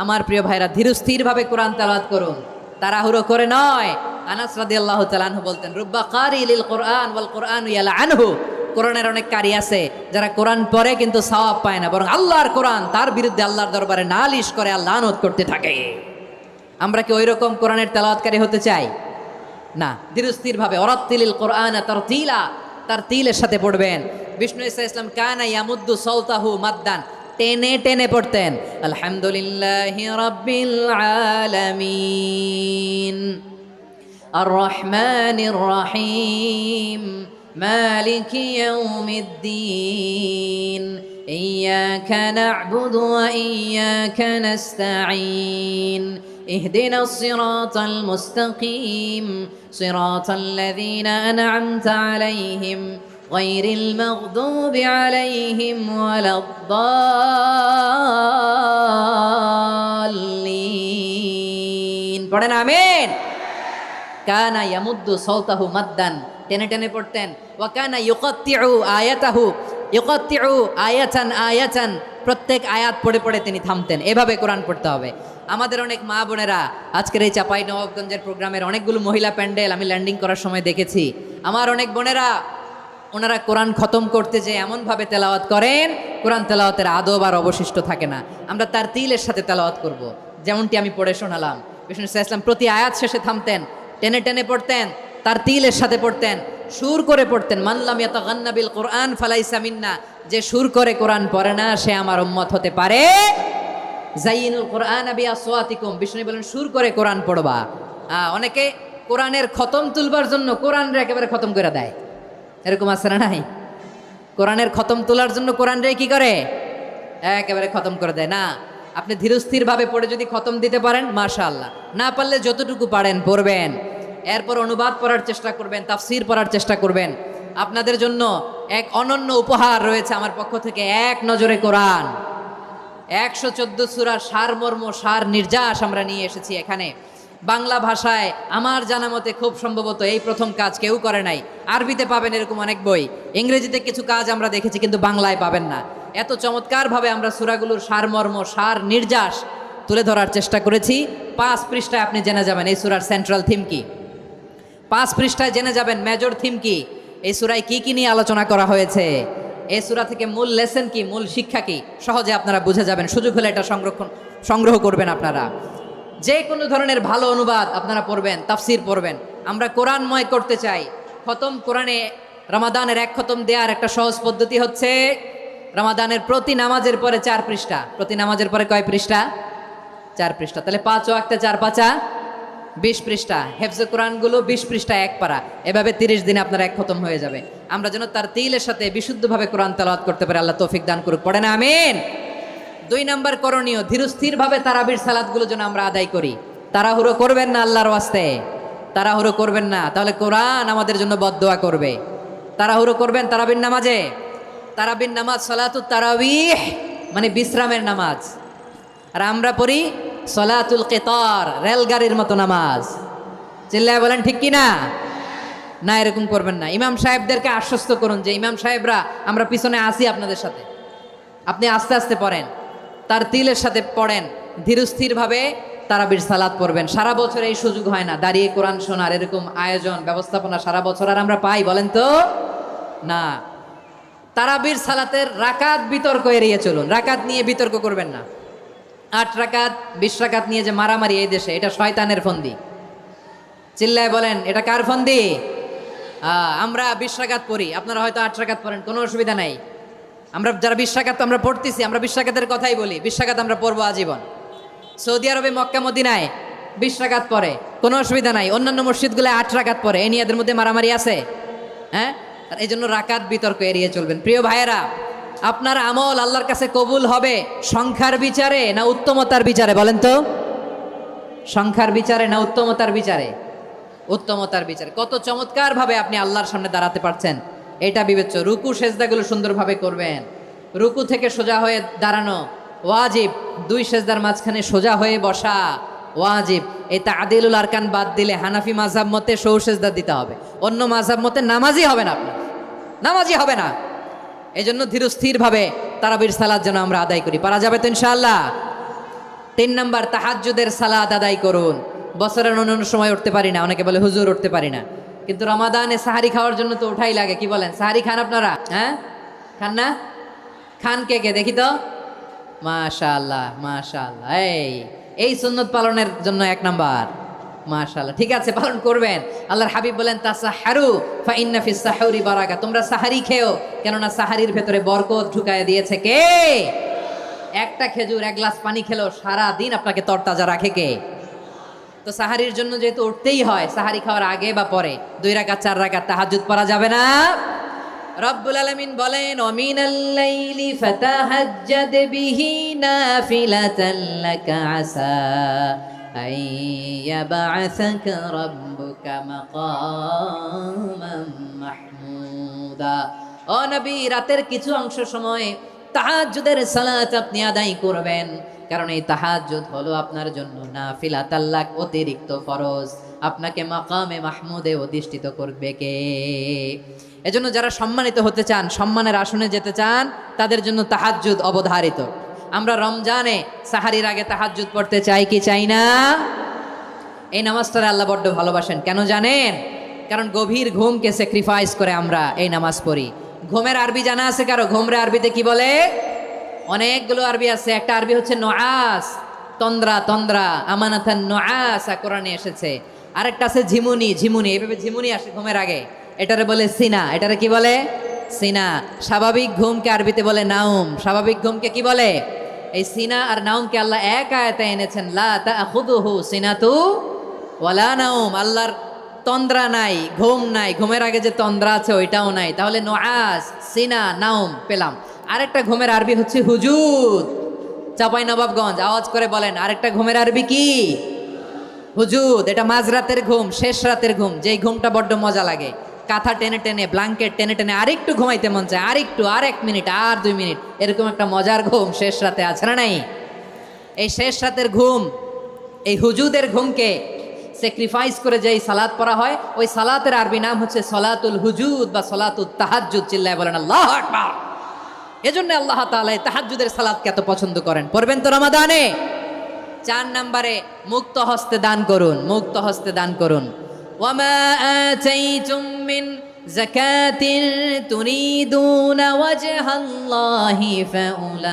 আমার প্রিয় ভাইরা, ধীরস্থিরভাবে কোরআন তেলাওয়াত করুন, তাড়াহুড়ো করে নয়। আনাস রাদিয়াল্লাহু তাআলা আনহু বলতেন, রুব্বা কারি লিল কোরআন ওয়াল কোরআনু ইয়ালআনহু, কোরআনের অনেক কারি আছে যারা কোরআন পড়ে কিন্তু সওয়াব পায় না, বরং আল্লাহর কোরআন তার বিরুদ্ধে আল্লাহর দরবারে নালিশ করে আর লানত করতে থাকে। আমরা কি ওই রকম কোরআনের তেলাওয়াতকারী হতে চাই? না। ধীরস্থিরভাবে, ওয়ারাত্তিলিল কোরআনা তারতিলা, তারতিলের সাথে পড়বেন। বিষ্ণু ঈসা ইসলাম কানা ইয়ামুদ্দু সাওতাহু মাদ্দান, টেনে টেনে পড়তেন। আলহামদুলিল্লাহি রাব্বিল আলামিন আর রহমানির রহিম মালিকি ইয়াউমিদ্দিন ইয়্যাকা না'বুদু ওয়া ইয়্যাকা নাস্তাঈন ইহদিনাস সিরাতাল মুস্তাকিম সিরাতাল লাযীনা আন'আমতা আলাইহিম গায়রিল মাগদুবি আলাইহিম ওয়ালাদ-দাল্লিন। পড়েন আমিন। কানা ইয়ামুদ্দু সাওতাহু মাদ্দান, টেনে টেনে পড়তেন। ওয়া কানা ইউকাত্তিউ আয়াতাহু, ইউকাত্তিউ আয়াতান আয়াতান, প্রত্যেক আয়াত পড়ে পড়ে তিনি থামতেন। এভাবে কোরআন পড়তে হবে। আমাদের অনেক মা বোনেরা আজকের এই চাপাই নবাবগঞ্জের প্রোগ্রামের অনেকগুলো মহিলা প্যান্ডেল আমি ল্যান্ডিং করার সময় দেখেছি। আমার অনেক বোনেরা ওনারা কোরআন খতম করতে যে এমনভাবে তেলাওয়াত করেন, কোরআন তেলাওয়াতের আদব আর অবশিষ্ট থাকে না। আমরা তার তিলের সাথে তেলাওয়াত করব, যেমনটি আমি পড়ে শোনালাম। বিষ্ণু ইসলাম প্রতি আয়াত শেষে থামতেন, টেনে টেনে পড়তেন, তার তিলের সাথে পড়তেন, সুর করে পড়তেন। মানলাম ইয়াতাগান্না বিল কোরআন ফালাইসা মিন্না, যে সুর করে কোরআন পড়ে না সে আমার উম্মত হতে পারে। জাইনুল কোরআন বিআসওয়াতিকুম, বিষ্ণু বলেন সুর করে কোরআন পড়বা। অনেকে কোরআনের খতম তুলবার জন্য কোরআনরে একেবারে খতম করে দেয়, এরকম আছে না নাই? কোরআনের খতম তোলার জন্য কোরআনরে কি করে? একেবারে খতম করে দেয় না। আপনি ধীরস্থিরভাবে পড়ে যদি খতম দিতে পারেন মাশাআল্লাহ, না পারলে যতটুকু পারেন পড়বেন, এরপর অনুবাদ পড়ার চেষ্টা করবেন, তাফসির পড়ার চেষ্টা করবেন। আপনাদের জন্য এক অনন্য উপহার রয়েছে আমার পক্ষ থেকে, এক নজরে কোরআন 114 সূরার সারমর্ম, সার নির্যাস আমরা নিয়ে এসেছি এখানে বাংলা ভাষায়। আমার জানা মতে খুব সম্ভবত এই প্রথম কাজ, কেউ করে নাই। আরবিতে পাবেন এরকম অনেক বই, ইংরেজিতে কিছু কাজ আমরা দেখেছি, কিন্তু বাংলায় পাবেন না। এত চমৎকারভাবে আমরা সূরাগুলোর সারমর্ম, সার নির্যাস তুলে ধরার চেষ্টা করেছি। 5 পৃষ্ঠায় আপনি জেনে যাবেন এই সূরার সেন্ট্রাল থিম কি, 5 পৃষ্ঠায় জেনে যাবেন মেজর থিম কি, এই সূরায় কি কি নিয়ে আলোচনা করা হয়েছে, এই সূরা থেকে মূল লেসন কি, মূল শিক্ষা কি, সহজে আপনারা বুঝে যাবেন। সুযোগ হলে এটা সংগ্রহ করবেন আপনারা। যে কোনো ধরনের ভালো অনুবাদ আপনারা পড়বেন, তাফসির পড়বেন। আমরা কোরআনময় করতে চাই। খতম কোরআনে রমাদানের 1 খতম দেওয়ার একটা সহজ পদ্ধতি হচ্ছে, রমাদানের প্রতি নামাজের পরে 4 পৃষ্ঠা, প্রতি নামাজের পরে কয় পৃষ্ঠা? 4 পৃষ্ঠা। তাহলে 5 ওয়াক্তে 4 পাঁচা 20 পৃষ্ঠা। হেফজে কোরআনগুলো 20 পৃষ্ঠা এক পারা, এভাবে 30 দিনে আপনার 1 খতম হয়ে যাবে। আমরা যেন তার তিলের সাথে বিশুদ্ধভাবে কোরআন তেলাওয়াত করতে পারি, আল্লাহ তৌফিক দান করুক। পড়ে না আমিন। 2 নাম্বার করণীয়, ধীরস্থিরভাবে তারাবির সালাতগুলো যেন আমরা আদায় করি। তাড়াহুড়ো করবেন না, আল্লাহর ওয়াস্তে তাড়াহুড়ো করবেন না, তাহলে কোরআন আমাদের জন্য বদদোয়া করবে। তাড়াহুড়ো করবেন তারাবির নামাজে। তারাবির নামাজ সালাতুত তারাবিহ মানে বিশ্রামের নামাজ, আর আমরা পড়ি সলাতুল কিতার, রেলগাড়ির মতো নামাজ। চিল্লায় বলেন ঠিক কি না? না, এরকম করবেন না। ইমাম সাহেবদেরকে আশ্বস্ত করুন যে ইমাম সাহেবরা আমরা পিছনে আসি আপনাদের সাথে, আপনি আস্তে আস্তে পড়েন, তার তিলের সাথে পড়েন, ধীরস্থিরভাবে তারাবির সালাত পড়বেন। সারা বছর এই সুযোগ হয় না, দাঁড়িয়ে কোরআন শোনার এরকম আয়োজন ব্যবস্থাপনা সারা বছর আর আমরা পাই বলেন তো না। তারাবির সালাতের রাকাত বিতর্ক এড়িয়ে চলুন, রাকাত নিয়ে বিতর্ক করবেন না। 8 রাকাত 20 রাকাত নিয়ে যে মারামারি এই দেশে, এটা শয়তানের ফন্দি। চিল্লায় বলেন এটা কার ফন্দি? আমরা 20 রাকাত পড়ি, আপনারা হয়তো 8 রাকাত পড়েন, কোনো অসুবিধা নাই। আমরা যারা 20 রাকাত আমরা পড়তেছি, আমরা 20 রাকাতের কথাই বলি, 20 রাকাত আমরা পড়বো আজীবন। সৌদি আরবে মক্কা মদিনায় 20 রাকাত পড়ে, কোনো অসুবিধা নাই। অন্যান্য মসজিদগুলো 8 রাকাত পড়ে, এই নিয়ে এদের মধ্যে মারামারি আছে? হ্যাঁ, এই জন্য রাকাত বিতর্ক এড়িয়ে চলবেন। প্রিয় ভাইয়েরা, আপনার আমল আল্লাহর কাছে কবুল হবে সংখ্যার বিচারে না উত্তমতার বিচারে? বলেন তো, সংখ্যার বিচারে না উত্তমতার বিচারে? উত্তমতার বিচারে। কত চমৎকারভাবে আপনি আল্লাহর সামনে দাঁড়াতে পারছেন এটা বিবেচ্য। রুকু সেজদাগুলো সুন্দরভাবে করবেন, রুকু থেকে সোজা হয়ে দাঁড়ানো ওয়াজিব, 2 সেজদার মাঝখানে সোজা হয়ে বসা ওয়াজিব। এই তাদিলুল আরকান বাদ দিলে হানাফি মাযহাব মতে সৌ সেজদা দিতে হবে, অন্য মাযহাব মতে নামাজই হবে না, আপনার নামাজই হবে না। এই জন্য ধীরস্থিরভাবে তারাবির সালাত যেন আমরা আদায় করি। পারা যাবে তো ইনশাআল্লাহ? 3 নাম্বার, তাহাজ্জুদের সালাত আদায় করুন। বছরের অন্যান্য সময় উঠতে পারি না, অনেকে বলে হুজুর উঠতে পারি না, কিন্তু রমাদানে সাহারি খাওয়ার জন্য তো ওঠাই লাগে। কি বলেন, সাহারি খান আপনারা? হ্যাঁ, খান না? খান কে কে দেখি তো? মাশাআল্লাহ মাশাআল্লাহ। এই সুন্নত পালনের জন্য 1 নাম্বার। মাশাআল্লাহ, ঠিক আছে, পালন করবেন। আল্লাহর হাবিব বলেন তাসাহারু ফা ইন্না ফিস সাহুরি বারাকা, তোমরা সাহারি খেও, কেননা সাহারির ভেতরে বরকত ঢুকায় দিয়েছে কে? একটা খেজুর 1 গ্লাস পানি খেলেও সারা দিন আপনাকে তরতাজা রাখে কে? তো সাহারির জন্য যেহেতু উঠতেই হয়, সাহারি খাওয়ার আগে বা পরে 2 রাকাত 4 রাকাত তাহাজ্জুদ পড়া যাবে না? রব্বুল আলামিন বলেন ওয়ামিনাল লাইলি ফাতাহাজ্জাদ বিহি নাফিলাতান লাকা আসা আইয়াবা'সাকা রাব্বুকা মাকামান মাহমুদা। ও নবী, রাতের কিছু অংশ সময় তাহাজ্জুদের সালাত আপনি আদায় করবেন, কারণ এই তাহাজ্জুদ হলো আপনার জন্য নাফিলাতাল লাক, অতিরিক্ত ফরজ। আপনাকে মাকামে মাহমুদে অধিষ্ঠিত করবে কে? এজন্য যারা সম্মানিত হতে চান, সম্মানের আসনে যেতে চান, তাদের জন্য তাহাজ্জুদ অবধারিত। আমরা রমজানে সাহারির আগে তাহাজ্জুদ পড়তে চাই কি চাই না? এই নামাজটারে আল্লাহ বড্ড ভালোবাসেন। কেন জানেন? কারণ গভীর ঘুমকে স্যাক্রিফাইস করে আমরা এই নামাজ পড়ি। ঘুমের আরবি জানা আছে কারো? ঘুমরে আরবিতে কি বলে? অনেকগুলো আরবি আছে। একটা আরবি হচ্ছে নোয়াস, তন্দ্রা, তন্দ্রা, আমানাথান নোয়াসা কোরআনে এসেছে। আরেকটা আছে ঝিমুনি, ঝিমুনি, এভাবে ঝিমুনি আসে ঘুমের আগে, এটারে বলে সিনা। এটারে কি বলে? সিনা। স্বাভাবিক ঘুমকে আরবিতে বলে নাউম। স্বাভাবিক ঘুমকে কি বলে? এই সিনা আর নাউমকে আল্লাহ এক আয়াতে এনেছেন, লা তাখুযুহু সিনাতু ওয়ালা নাউম। আল্লাহর তন্দ্রা নাই, ঘুম নাই, ঘুমের আগে যে তন্দ্রা আছে ওইটাও নাই। তাহলে নোয়াস, সিনা, নাউম পেলাম। আরেকটা ঘুমের আরবি হচ্ছে হুজুদ। চাঁপাইনবাবগঞ্জ আওয়াজ করে বলেন, আরেকটা ঘুমের আরবি কি? হুজুদ। এটা মাঝরাতের ঘুম, শেষ রাতের ঘুম, যেই ঘুমটা বড্ড মজা লাগে। কাঁথা টেনে টেনে, ব্ল্যাঙ্কেট টেনে টেনে আরেকটু ঘুমাইতে মন চায়, আরেকটু, আর 1 মিনিট, আর 2 মিনিট, এরকম একটা মজার ঘুম শেষ রাতে আছে না নাই? এই শেষ রাতের ঘুম, এই হুজুদের ঘুমকে স্যাক্রিফাইস করে যেই সালাত পড়া হয়, ওই সালাতের আরবি নাম হচ্ছে সলাতুল হুজুদ বা সলাতুত তাহাজ্জুদ। চিল্লায় বলেন আল্লাহু আকবার। এজন্য আল্লাহ তাআলা এই তাহাজ্জুদের সালাতকে এত পছন্দ করেন। পড়বেন তো রমাদানে। 4 নম্বরে মুক্ত হস্তে দান করুন, মুক্ত হস্তে দান করুন। ওয়ামা আতাইতুম মিন যাকাতিন তুরিদুনা ওয়াজহাল্লাহি ফাউলাইকা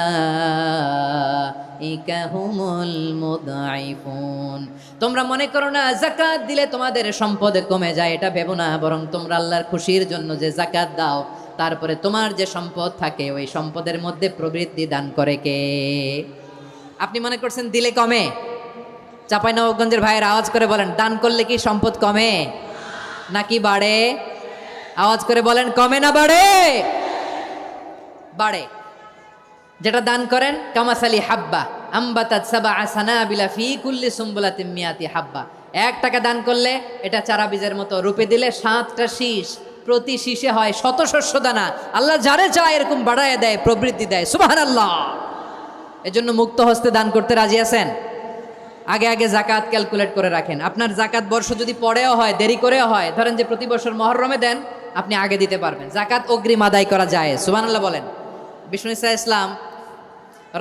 হুমুল মুদঈফুন। তোমরা মনে করো না যাকাত দিলে তোমাদের সম্পদ কমে যায়, এটা ভেবো না। বরং তোমরা আল্লাহর খুশির জন্য যে যাকাত দাও, তারপরে তোমার যে সম্পদ থাকে ওই সম্পদের মধ্যে প্রবৃদ্ধি দান করে কে? আপনি মনে করছেন দিলে কমে? চাঁপাইনবাবগঞ্জের ভাইয়ের আওয়াজ করে বলেন, দান করলে কি সম্পদ কমে নাকি বাড়ে? আওয়াজ করে বলেন, কমে না বাড়ে? বাড়ে। যেটা দান করেন, কামাসালি হাব্বা আম্বাতাত সাবআ সানাবিলা ফি কুল্লি সুম্বুলাতিন মিয়াতি হাব্বা। 1 টাকা দান করলে এটা চারা বীজের মতো, রূপে দিলে 7টা শীষ, প্রতি শীষে হয় 100 শস্য দানা। আল্লাহ যারে চায় এরকম বাড়ায় দেয়, প্রবৃদ্ধি দেয়। সুবহানাল্লাহ। এজন্য মুক্ত হস্তে দান করতে রাজি আছেন? আগে আগে জাকাত ক্যালকুলেট করে রাখেন। আপনার জাকাত বর্ষ যদি পরেও হয়, দেরি করেও হয়, ধরেন যে প্রতি বছর মুহররমে দেন, আপনি আগে দিতে পারবেন। জাকাত অগ্রিম আদায় করা যায়। সুবহানাল্লাহ বলেন। বিষ্ণু ঈসা ইসলাম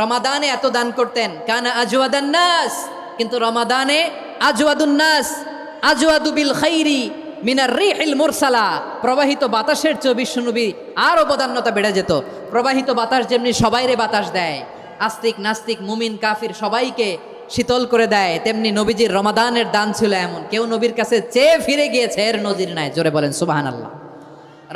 রমাদানে এত দান করতেন, কানা আজওয়াদান নাস, কিন্তু রমাদানে আজওয়াদুন নাস আজওয়াদু বিল খাইরি মিনার রিহিল মুরসালা। প্রবাহিত বাতাসের চেয়ে বিশ্বনবী আরও বদান্যতা বেড়ে যেত। প্রবাহিত বাতাস যেমনি সবাইরে বাতাস দেয়, আস্তিক নাস্তিক মুমিন কাফির সবাইকে শীতল করে দেয়, তেমনি নবীজির রমাদানের দান ছিল এমন, কেউ নবীর কাছে চেয়ে ফিরে গিয়েছে এর নজির নাই। জোরে বলেন সুবহানাল্লাহ।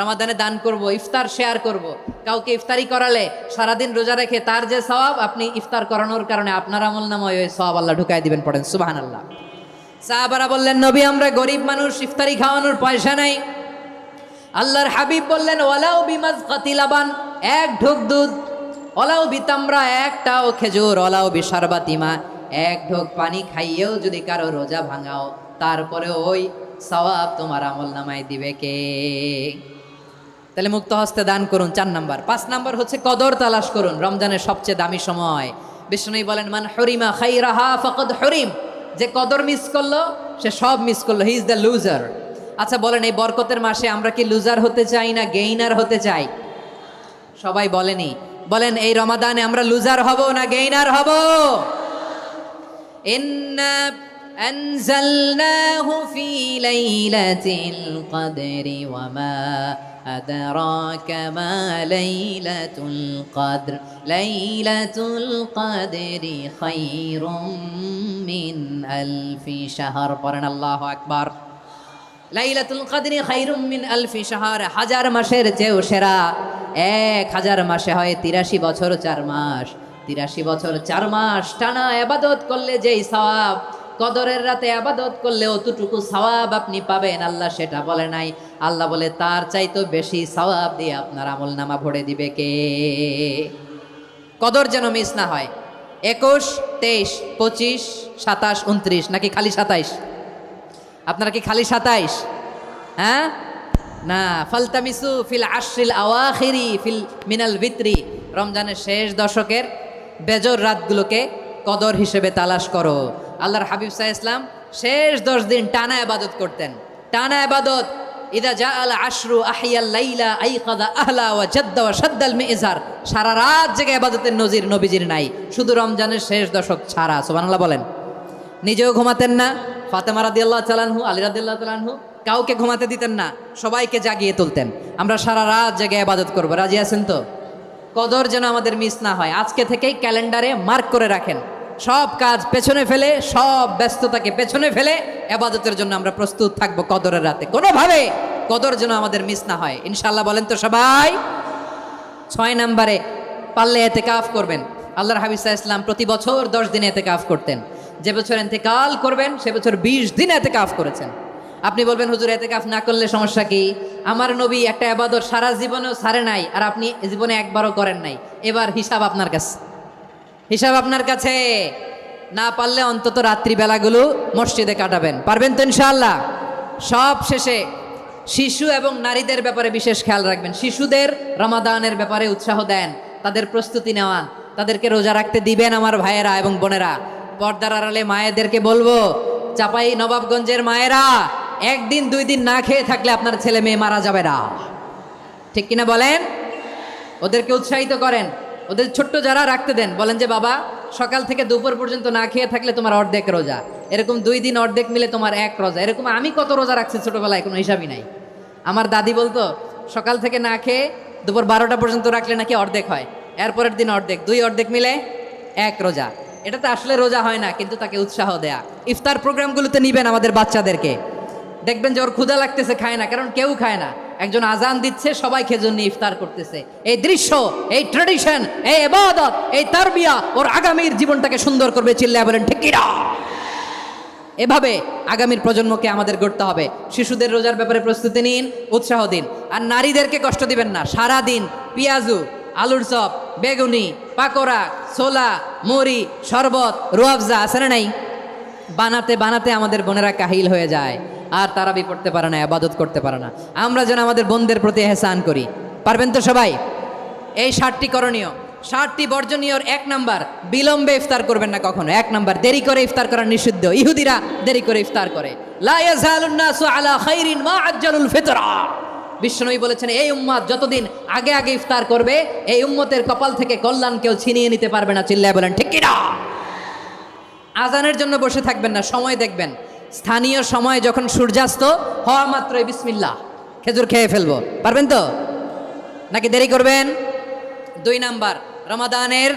রমাদানে দান করব, ইফতার শেয়ার করব। কাউকে ইফতারি করালে সারাদিন রোজা রেখে তার যে সওয়াব, আপনি ইফতার করানোর কারণে আপনার আমল নামায় ওই সওয়াব আল্লাহ ঢুকাই দিবেন। পড়েন সুবহানাল্লাহ। সাহাবারা বললেন, নবী আমরা গরিব মানুষ, ইফতারি খাওয়ানোর পয়সা নাই। আল্লাহর হাবিব বললেন, ওয়ালাউ বিমাজকাতি লাবান, 1 ঢোক দুধ, ওয়ালাউ বিতামরা, 1টাও খেজুর, ওয়ালাউ বিশারবাতিমা, 1 ঢোক পানি খাইয়েও যদি কারো রোজা ভাঙাও, তারপরে ওই সওয়াব তোমার আমল নামায় দিবে কে? তাহলে মুক্ত হস্তে দান করুন, 4 নাম্বার। 5 নাম্বার হচ্ছে কদর তালাশ করুন। রমজানের সবচেয়ে দামি সময়। বিষ্ণু বলেন, মান হরিমা খাইরাহা ফাকাদ হরিম। যে কদর মিস করলো সে সব মিস করলো, হি ইজ দ্য লুজার। আচ্ছা বলেন, এই বরকতের মাসে আমরা কি লুজার হতে চাই না গেইনার হতে চাই? সবাই বলেনি। বলেন, এই রমাদানে আমরা লুজার হব না গেইনার হব? ইন্না আনজালনাহু ফি লাইলাতিল কদরি ওয়া মা আদরাকা মা লাইলাতুল কদর লাইলাতুল কদরি খায়রুম মিন আলফি শাহর। পড়েন আল্লাহু আকবার। লাইলাতুল কদরি খায়রুম মিন আলফি শাহর, 1000 মাসের চেয়েও সেরা। 1000 মাসে হয় 83 বছর 4 মাস। 83 বছর 4 মাস টানা ইবাদত করলে যেই সওয়াব, কদরের রাতে ইবাদত করলে অতটুকু সওয়াব আপনি পাবেন, আল্লাহ সেটা বলে নাই। আল্লাহ বলে তার চাইতো বেশি সওয়াব দিয়ে আপনার আমলনামা ভরে দিবে কে? কদর যেন মিস না হয়। 21, 23, 25, 27, 29 নাকি খালি 27? আপনারা কি খালি 27? হ্যাঁ না, ফালতামিসু ফিল আশরিল আওয়াখিরি ফিল মিনাল ভিতরি। রমজানের শেষ দশকের বেজর রাতগুলোকে কদর হিসেবে তালাশ করো। আল্লাহর হাবিব সাল্লাল্লাহু আলাইহি ওয়াসাল্লাম শেষ 10 দিন টানা ইবাদত করতেন, টানা ইবাদত। ইদা জাআল আশরু আহিয়াল লাইলা আইকাযা আহলা ওয়া জাদ্দা ওয়া শাদ্দাল মিজার। সারা রাত জেগে ইবাদতের নজির নবীজির নাই, শুধু রমজানের শেষ দশক ছাড়া। সুবহানাল্লাহ বলেন। নিজেও ঘুমাতেন না, ফাতেমা রাদিয়াল্লাহু তাআলা আনহু, আলী রাদিয়াল্লাহু তাআলা আনহু কাউকে ঘুমাতে দিতেন না, সবাইকে জাগিয়ে তুলতেন। আমরা সারা রাত জেগে ইবাদত করব, রাজি আছেন তো? কদর যেন আমাদের মিস না হয়, আজকে থেকেই ক্যালেন্ডারে মার্ক করে রাখেন। সব কাজ পেছনে ফেলে, সব ব্যস্ততাকে পেছনে ফেলে ইবাদতের জন্য আমরা প্রস্তুত থাকব কদরের রাতে। কোনোভাবে কদর যেন আমাদের মিস না হয়, ইনশাআল্লাহ বলেন তো সবাই। 6 নম্বরে পারলে ইতিকাফ করবেন। আল্লাহর হাবিব সাল্লাল্লাহু আলাইহি ওয়াসাল্লাম প্রতি বছর 10 দিন ইতিকাফ করতেন। যে বছর ইন্তেকাল করবেন সে বছর 20 দিন ইতিকাফ করেছেন। আপনি বলবেন হুজুর ইতিকাফ না করলে সমস্যা কি? আমার নবী একটা ইবাদত সারা জীবনেও ছাড়ে নাই, আর আপনি জীবনে একবারও করেন নাই। এবার হিসাব আপনার কাছে, হিসাব আপনার কাছে। না পারলে অন্তত রাত্রিবেলাগুলো মসজিদে কাটাবেন, পারবেন তো ইনশাআল্লাহ? সব শেষে শিশু এবং নারীদের ব্যাপারে বিশেষ খেয়াল রাখবেন। শিশুদের রমাদানের ব্যাপারে উৎসাহ দেন, তাদের প্রস্তুতি নেওয়ান, তাদেরকে রোজা রাখতে দিবেন। আমার ভাইয়েরা এবং বোনেরা, পর্দার আড়ালে মায়েদেরকে বলবো, চাপাই নবাবগঞ্জের মায়েরা, 1 দিন 2 দিন না খেয়ে থাকলে আপনার ছেলে মেয়ে মারা যাবে না, ঠিক কিনা বলেন? ওদেরকে উৎসাহিত করেন, ওদের ছোট্ট যারা রাখতে দেন, বলেন যে বাবা সকাল থেকে দুপুর পর্যন্ত না খেয়ে থাকলে তোমার অর্ধেক রোজা, এরকম 2 দিন অর্ধেক মিলে তোমার 1 রোজা। এরকম আমি কত রোজা রাখছি ছোটবেলায় কোনো হিসাবই নাই। আমার দাদি বলতো সকাল থেকে না খেয়ে দুপুর 12টা পর্যন্ত রাখলে নাকি অর্ধেক হয়, এরপরের দিন অর্ধেক, 2 অর্ধেক মিলে 1 রোজা। এটা তো আসলে রোজা হয় না, কিন্তু তাকে উৎসাহ দেয়া। ইফতার প্রোগ্রামগুলোতে নিবেন আমাদের বাচ্চাদেরকে, দেখবেন যে ওর ক্ষুধা লাগতেছে, খায় না, কারণ কেউ খায় না। একজন আজান দিচ্ছে, সবাই খেজুর নিয়ে ইফতার করতেছে। এই দৃশ্য, এই ট্র্যাডিশন, এই ইবাদত, এই তারবিয়া ওর আগামীর জীবনটাকে সুন্দর করবে। চিল্লায়া বলেন ঠিক কিনা? এভাবে আগামীর প্রজন্মকে আমাদের গড়তে হবে। শিশুদের রোজার ব্যাপারে প্রস্তুতি নিন, উৎসাহ দিন। আর নারীদেরকে কষ্ট দিবেন না। সারা দিন পেঁয়াজু, আলুর চপ, বেগুনি, পাকোড়া, ছোলা, মুড়ি, শরবত, রুয়াবজা আছে না নাই? বানাতে বানাতে আমাদের বোনেরা কাহিল হয়ে যায়, আর তারাবি পড়তে পারে না, ইবাদত করতে পারে না। আমরা যেন আমাদের বোনদের প্রতি এহসান করি, পারবেন তো সবাই? এই 7টি করণীয়, 7টি বর্জনীয়। 1 নাম্বার, বিলম্বে ইফতার করবেন না কখনো। 1 নাম্বার, দেরি করে ইফতার করা নিষিদ্ধ। ইহুদিরা দেরি করে ইফতার করে। লা ইয়াজালুন নাসু আলা খাইরিন মা আজ্জালুল ফিতরা। বিশ্বনবী বলেছেন এই উম্মত যতদিন আগে আগে ইফতার করবে, এই উম্মতের কপাল থেকে কল্যাণ কেউ ছিনিয়ে নিতে পারবে না। চিল্লায় বলেন ঠিক কিনা? আজানের জন্য বসে থাকবেন না, সময় দেখবেন। স্থানীয় সময় যখন সূর্যাস্ত হওয়া মাত্রই বিসমিল্লাহ খেজুর খেয়ে ফেলবো, পারবেন তো? নাকি দেরি করবেন? 2 নাম্বার, রমাদানের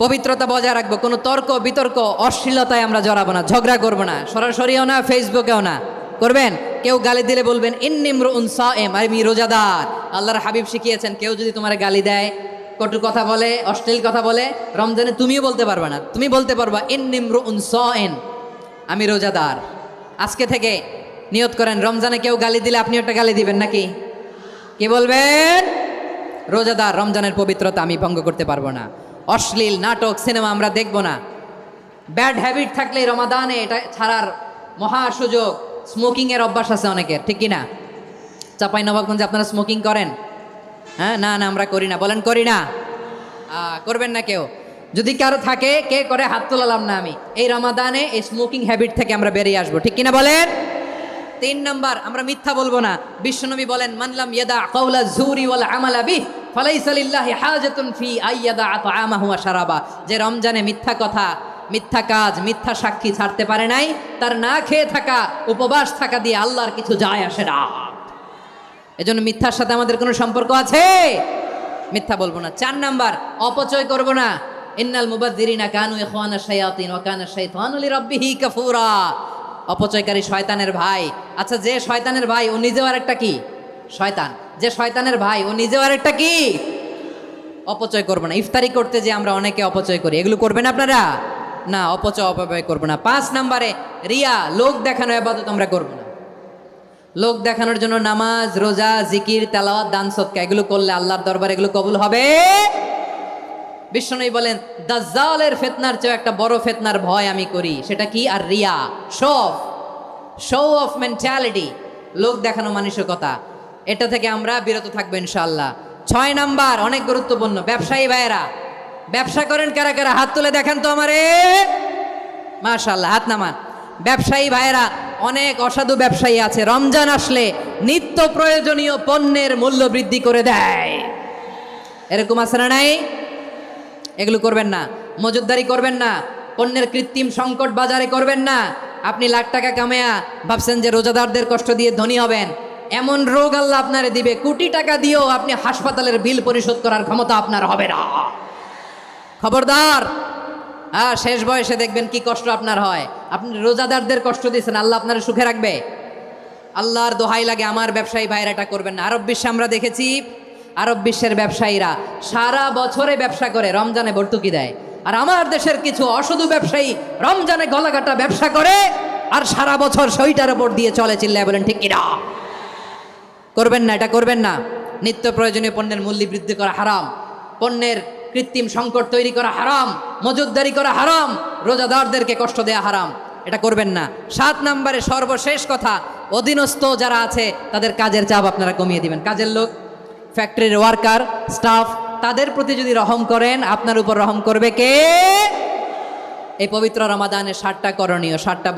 পবিত্রতা বজায় রাখবো। কোনো তর্ক বিতর্ক অশ্লীলতায় আমরা জড়াবো না, ঝগড়া করবো না, সরাসরিও না, ফেসবুকেও না। করবেন? কেউ গালি দিলে বলবেন ইন্নিমরুউন সায়েম, আমি রোজাদার। আল্লাহর হাবিব শিখিয়েছেন কেউ যদি তোমার গালি দেয়, কটু কথা বলে, অশ্লীল কথা বলে, রমজানে তুমিও বলতে পারবে না। তুমি বলতে পারবা ইন্নিমরুউন সায়েম, আমি রোজাদার। আজকে থেকে নিয়ত করেন, রমজানে কেউ গালি দিলে আপনি একটা গালি দিবেন নাকি? কি বলবেন? রোজাদার, রমজানের পবিত্রতা আমি ভঙ্গ করতে পারবো না। অশ্লীল নাটক, সিনেমা আমরা দেখবো না। ব্যাড হ্যাবিট থাকলে রমাদানে এটা ছাড়ার মহা সুযোগ। স্মোকিংয়ের অভ্যাস আছে অনেকের, ঠিক কিনা? চাপাই নবাবগঞ্জে আপনারা স্মোকিং করেন? হ্যাঁ, না না আমরা করি না। বলেন করি না? করবেন না কেউ? যদি কারো থাকে, কে করে হাত তোলালাম না আমি। এই রমাদানে এই স্মোকিং হ্যাবিট থেকে আমরা বেরিয়ে আসবো, ঠিক কিনা বলেন? 3 নাম্বার, আমরা মিথ্যা বলবো না। বিশ্বনবী বলেন মানলাম ইয়াদা কাওলা যুরি ওয়াল আমালা বিহি ফালাইসা লিল্লাহি হাজাতুন ফি আইয়াদা তাআমাহু ওয়া শারাবা। যে রমজানে মিথ্যা কথা, মিথ্যা কাজ, মিথ্যা সাক্ষী ছাড়তে পারে নাই, তার না খেয়ে থাকা, উপবাস থাকা দিয়ে আল্লাহর কিছু যায় আসে না। এজন্য মিথ্যার সাথে আমাদের কোনো সম্পর্ক আছে? মিথ্যা বলবো না। 4 নাম্বার, অপচয় করবো না। ইন্নাল মুবাযযিরিনা কানু ইখওয়ানা শায়াতিন ওয়া কানা শাইতানু লিরাব্বিহি কাফুরা। অপচয়কারী শয়তানের ভাই। আচ্ছা, যে শয়তানের ভাই ও নিজেও আরেকটা কি? শয়তান। যে শয়তানের ভাই ও নিজেও আরেকটা কি? অপচয় করবো না। ইফতারি করতে যে আমরা অনেকে অপচয় করি, এগুলো করবেন আপনারা? না, অপচয় করবো না। 5 নাম্বারে, রিয়া, লোক দেখানো ইবাদত আমরা করবো না। লোক দেখানোর জন্য নামাজ, রোজা, জিকির, তেলাওয়াত, দান, সদকা এগুলো করলে আল্লাহর দরবারে এগুলো কবুল হবে? বিশ্বনবী বলেন দাজ্জালের ফিতনার চেয়ে একটা বড় ফিতনার ভয় আমি করি, সেটা কি? আর রিয়া, শো অফ মেন্টালিটি, লোক দেখানো মানসিকতা। এটা থেকে আমরা বিরত থাকবো ইনশাআল্লাহ। 6 নাম্বার, অনেক গুরুত্বপূর্ণ। ব্যবসায়ী ভাইয়েরা, ব্যবসা করেন কারা কারা? হাত তুলে দেখেন তো আমারে। মাশাআল্লাহ, হাত নামান। ব্যবসায়ী ভাইয়েরা, অনেক অসাধু ব্যবসায়ী আছে রমজান আসলে নিত্য প্রয়োজনীয় পণ্যের মূল্য বৃদ্ধি করে দেয়। এরকম আছে না নাই? এগুলো করবেন না, মজুতদারি করবেন না, পণ্যের কৃত্রিম সংকট বাজারে করবেন না। আপনি লাখ টাকা কামায়া ভাবছেন যে রোজাদারদের কষ্ট দিয়ে ধনী হবেন, এমন রোগ আল্লাহ আপনারে দিবে, কোটি টাকা দিয়েও আপনি হাসপাতালের বিল পরিশোধ করার ক্ষমতা আপনার হবে না। খবরদার। শেষ বয়সে দেখবেন কি কষ্ট আপনার হয়। আপনি রোজাদারদের কষ্ট দিয়েছেন, আল্লাহ আপনার সুখে রাখবে? আল্লাহর দোহাই লাগে আমার ব্যবসায়ী ভাইরা এটা করবেন না। আরব বিশ্বে আমরা দেখেছি, আরব বিশ্বের ব্যবসায়ীরা সারা বছরে ব্যবসা করে, রমজানে ভর্তুকি দেয়। আর আমার দেশের কিছু অসাধু ব্যবসায়ী রমজানে গলাকাটা ব্যবসা করে আর সারা বছর সইটার উপর দিয়ে চলে। চিল্লায় বলেন ঠিক কিনা? করবেন না, এটা করবেন না। নিত্য প্রয়োজনীয় পণ্যের মূল্য বৃদ্ধি করা হারাম, পণ্যের কৃত্রিম সংকট তৈরি করা হারাম, মজুতদারি করা হারাম, রোজাদারদেরকে কষ্ট দেয়া হারাম, এটা করবেন না। 7 নম্বরে সর্বশেষ কথা, অধীনস্থ যারা আছে তাদের কাজের চাপ আপনারা কমিয়ে দিবেন। কাজের লোক, ফ্যাক্টরির ওয়ার্কার, স্টাফ, তাদের প্রতি যদি রহম করেন, আপনার উপর রহম করবে কে? এই পবিত্র রমাদানের 7টা করণীয়, 7টা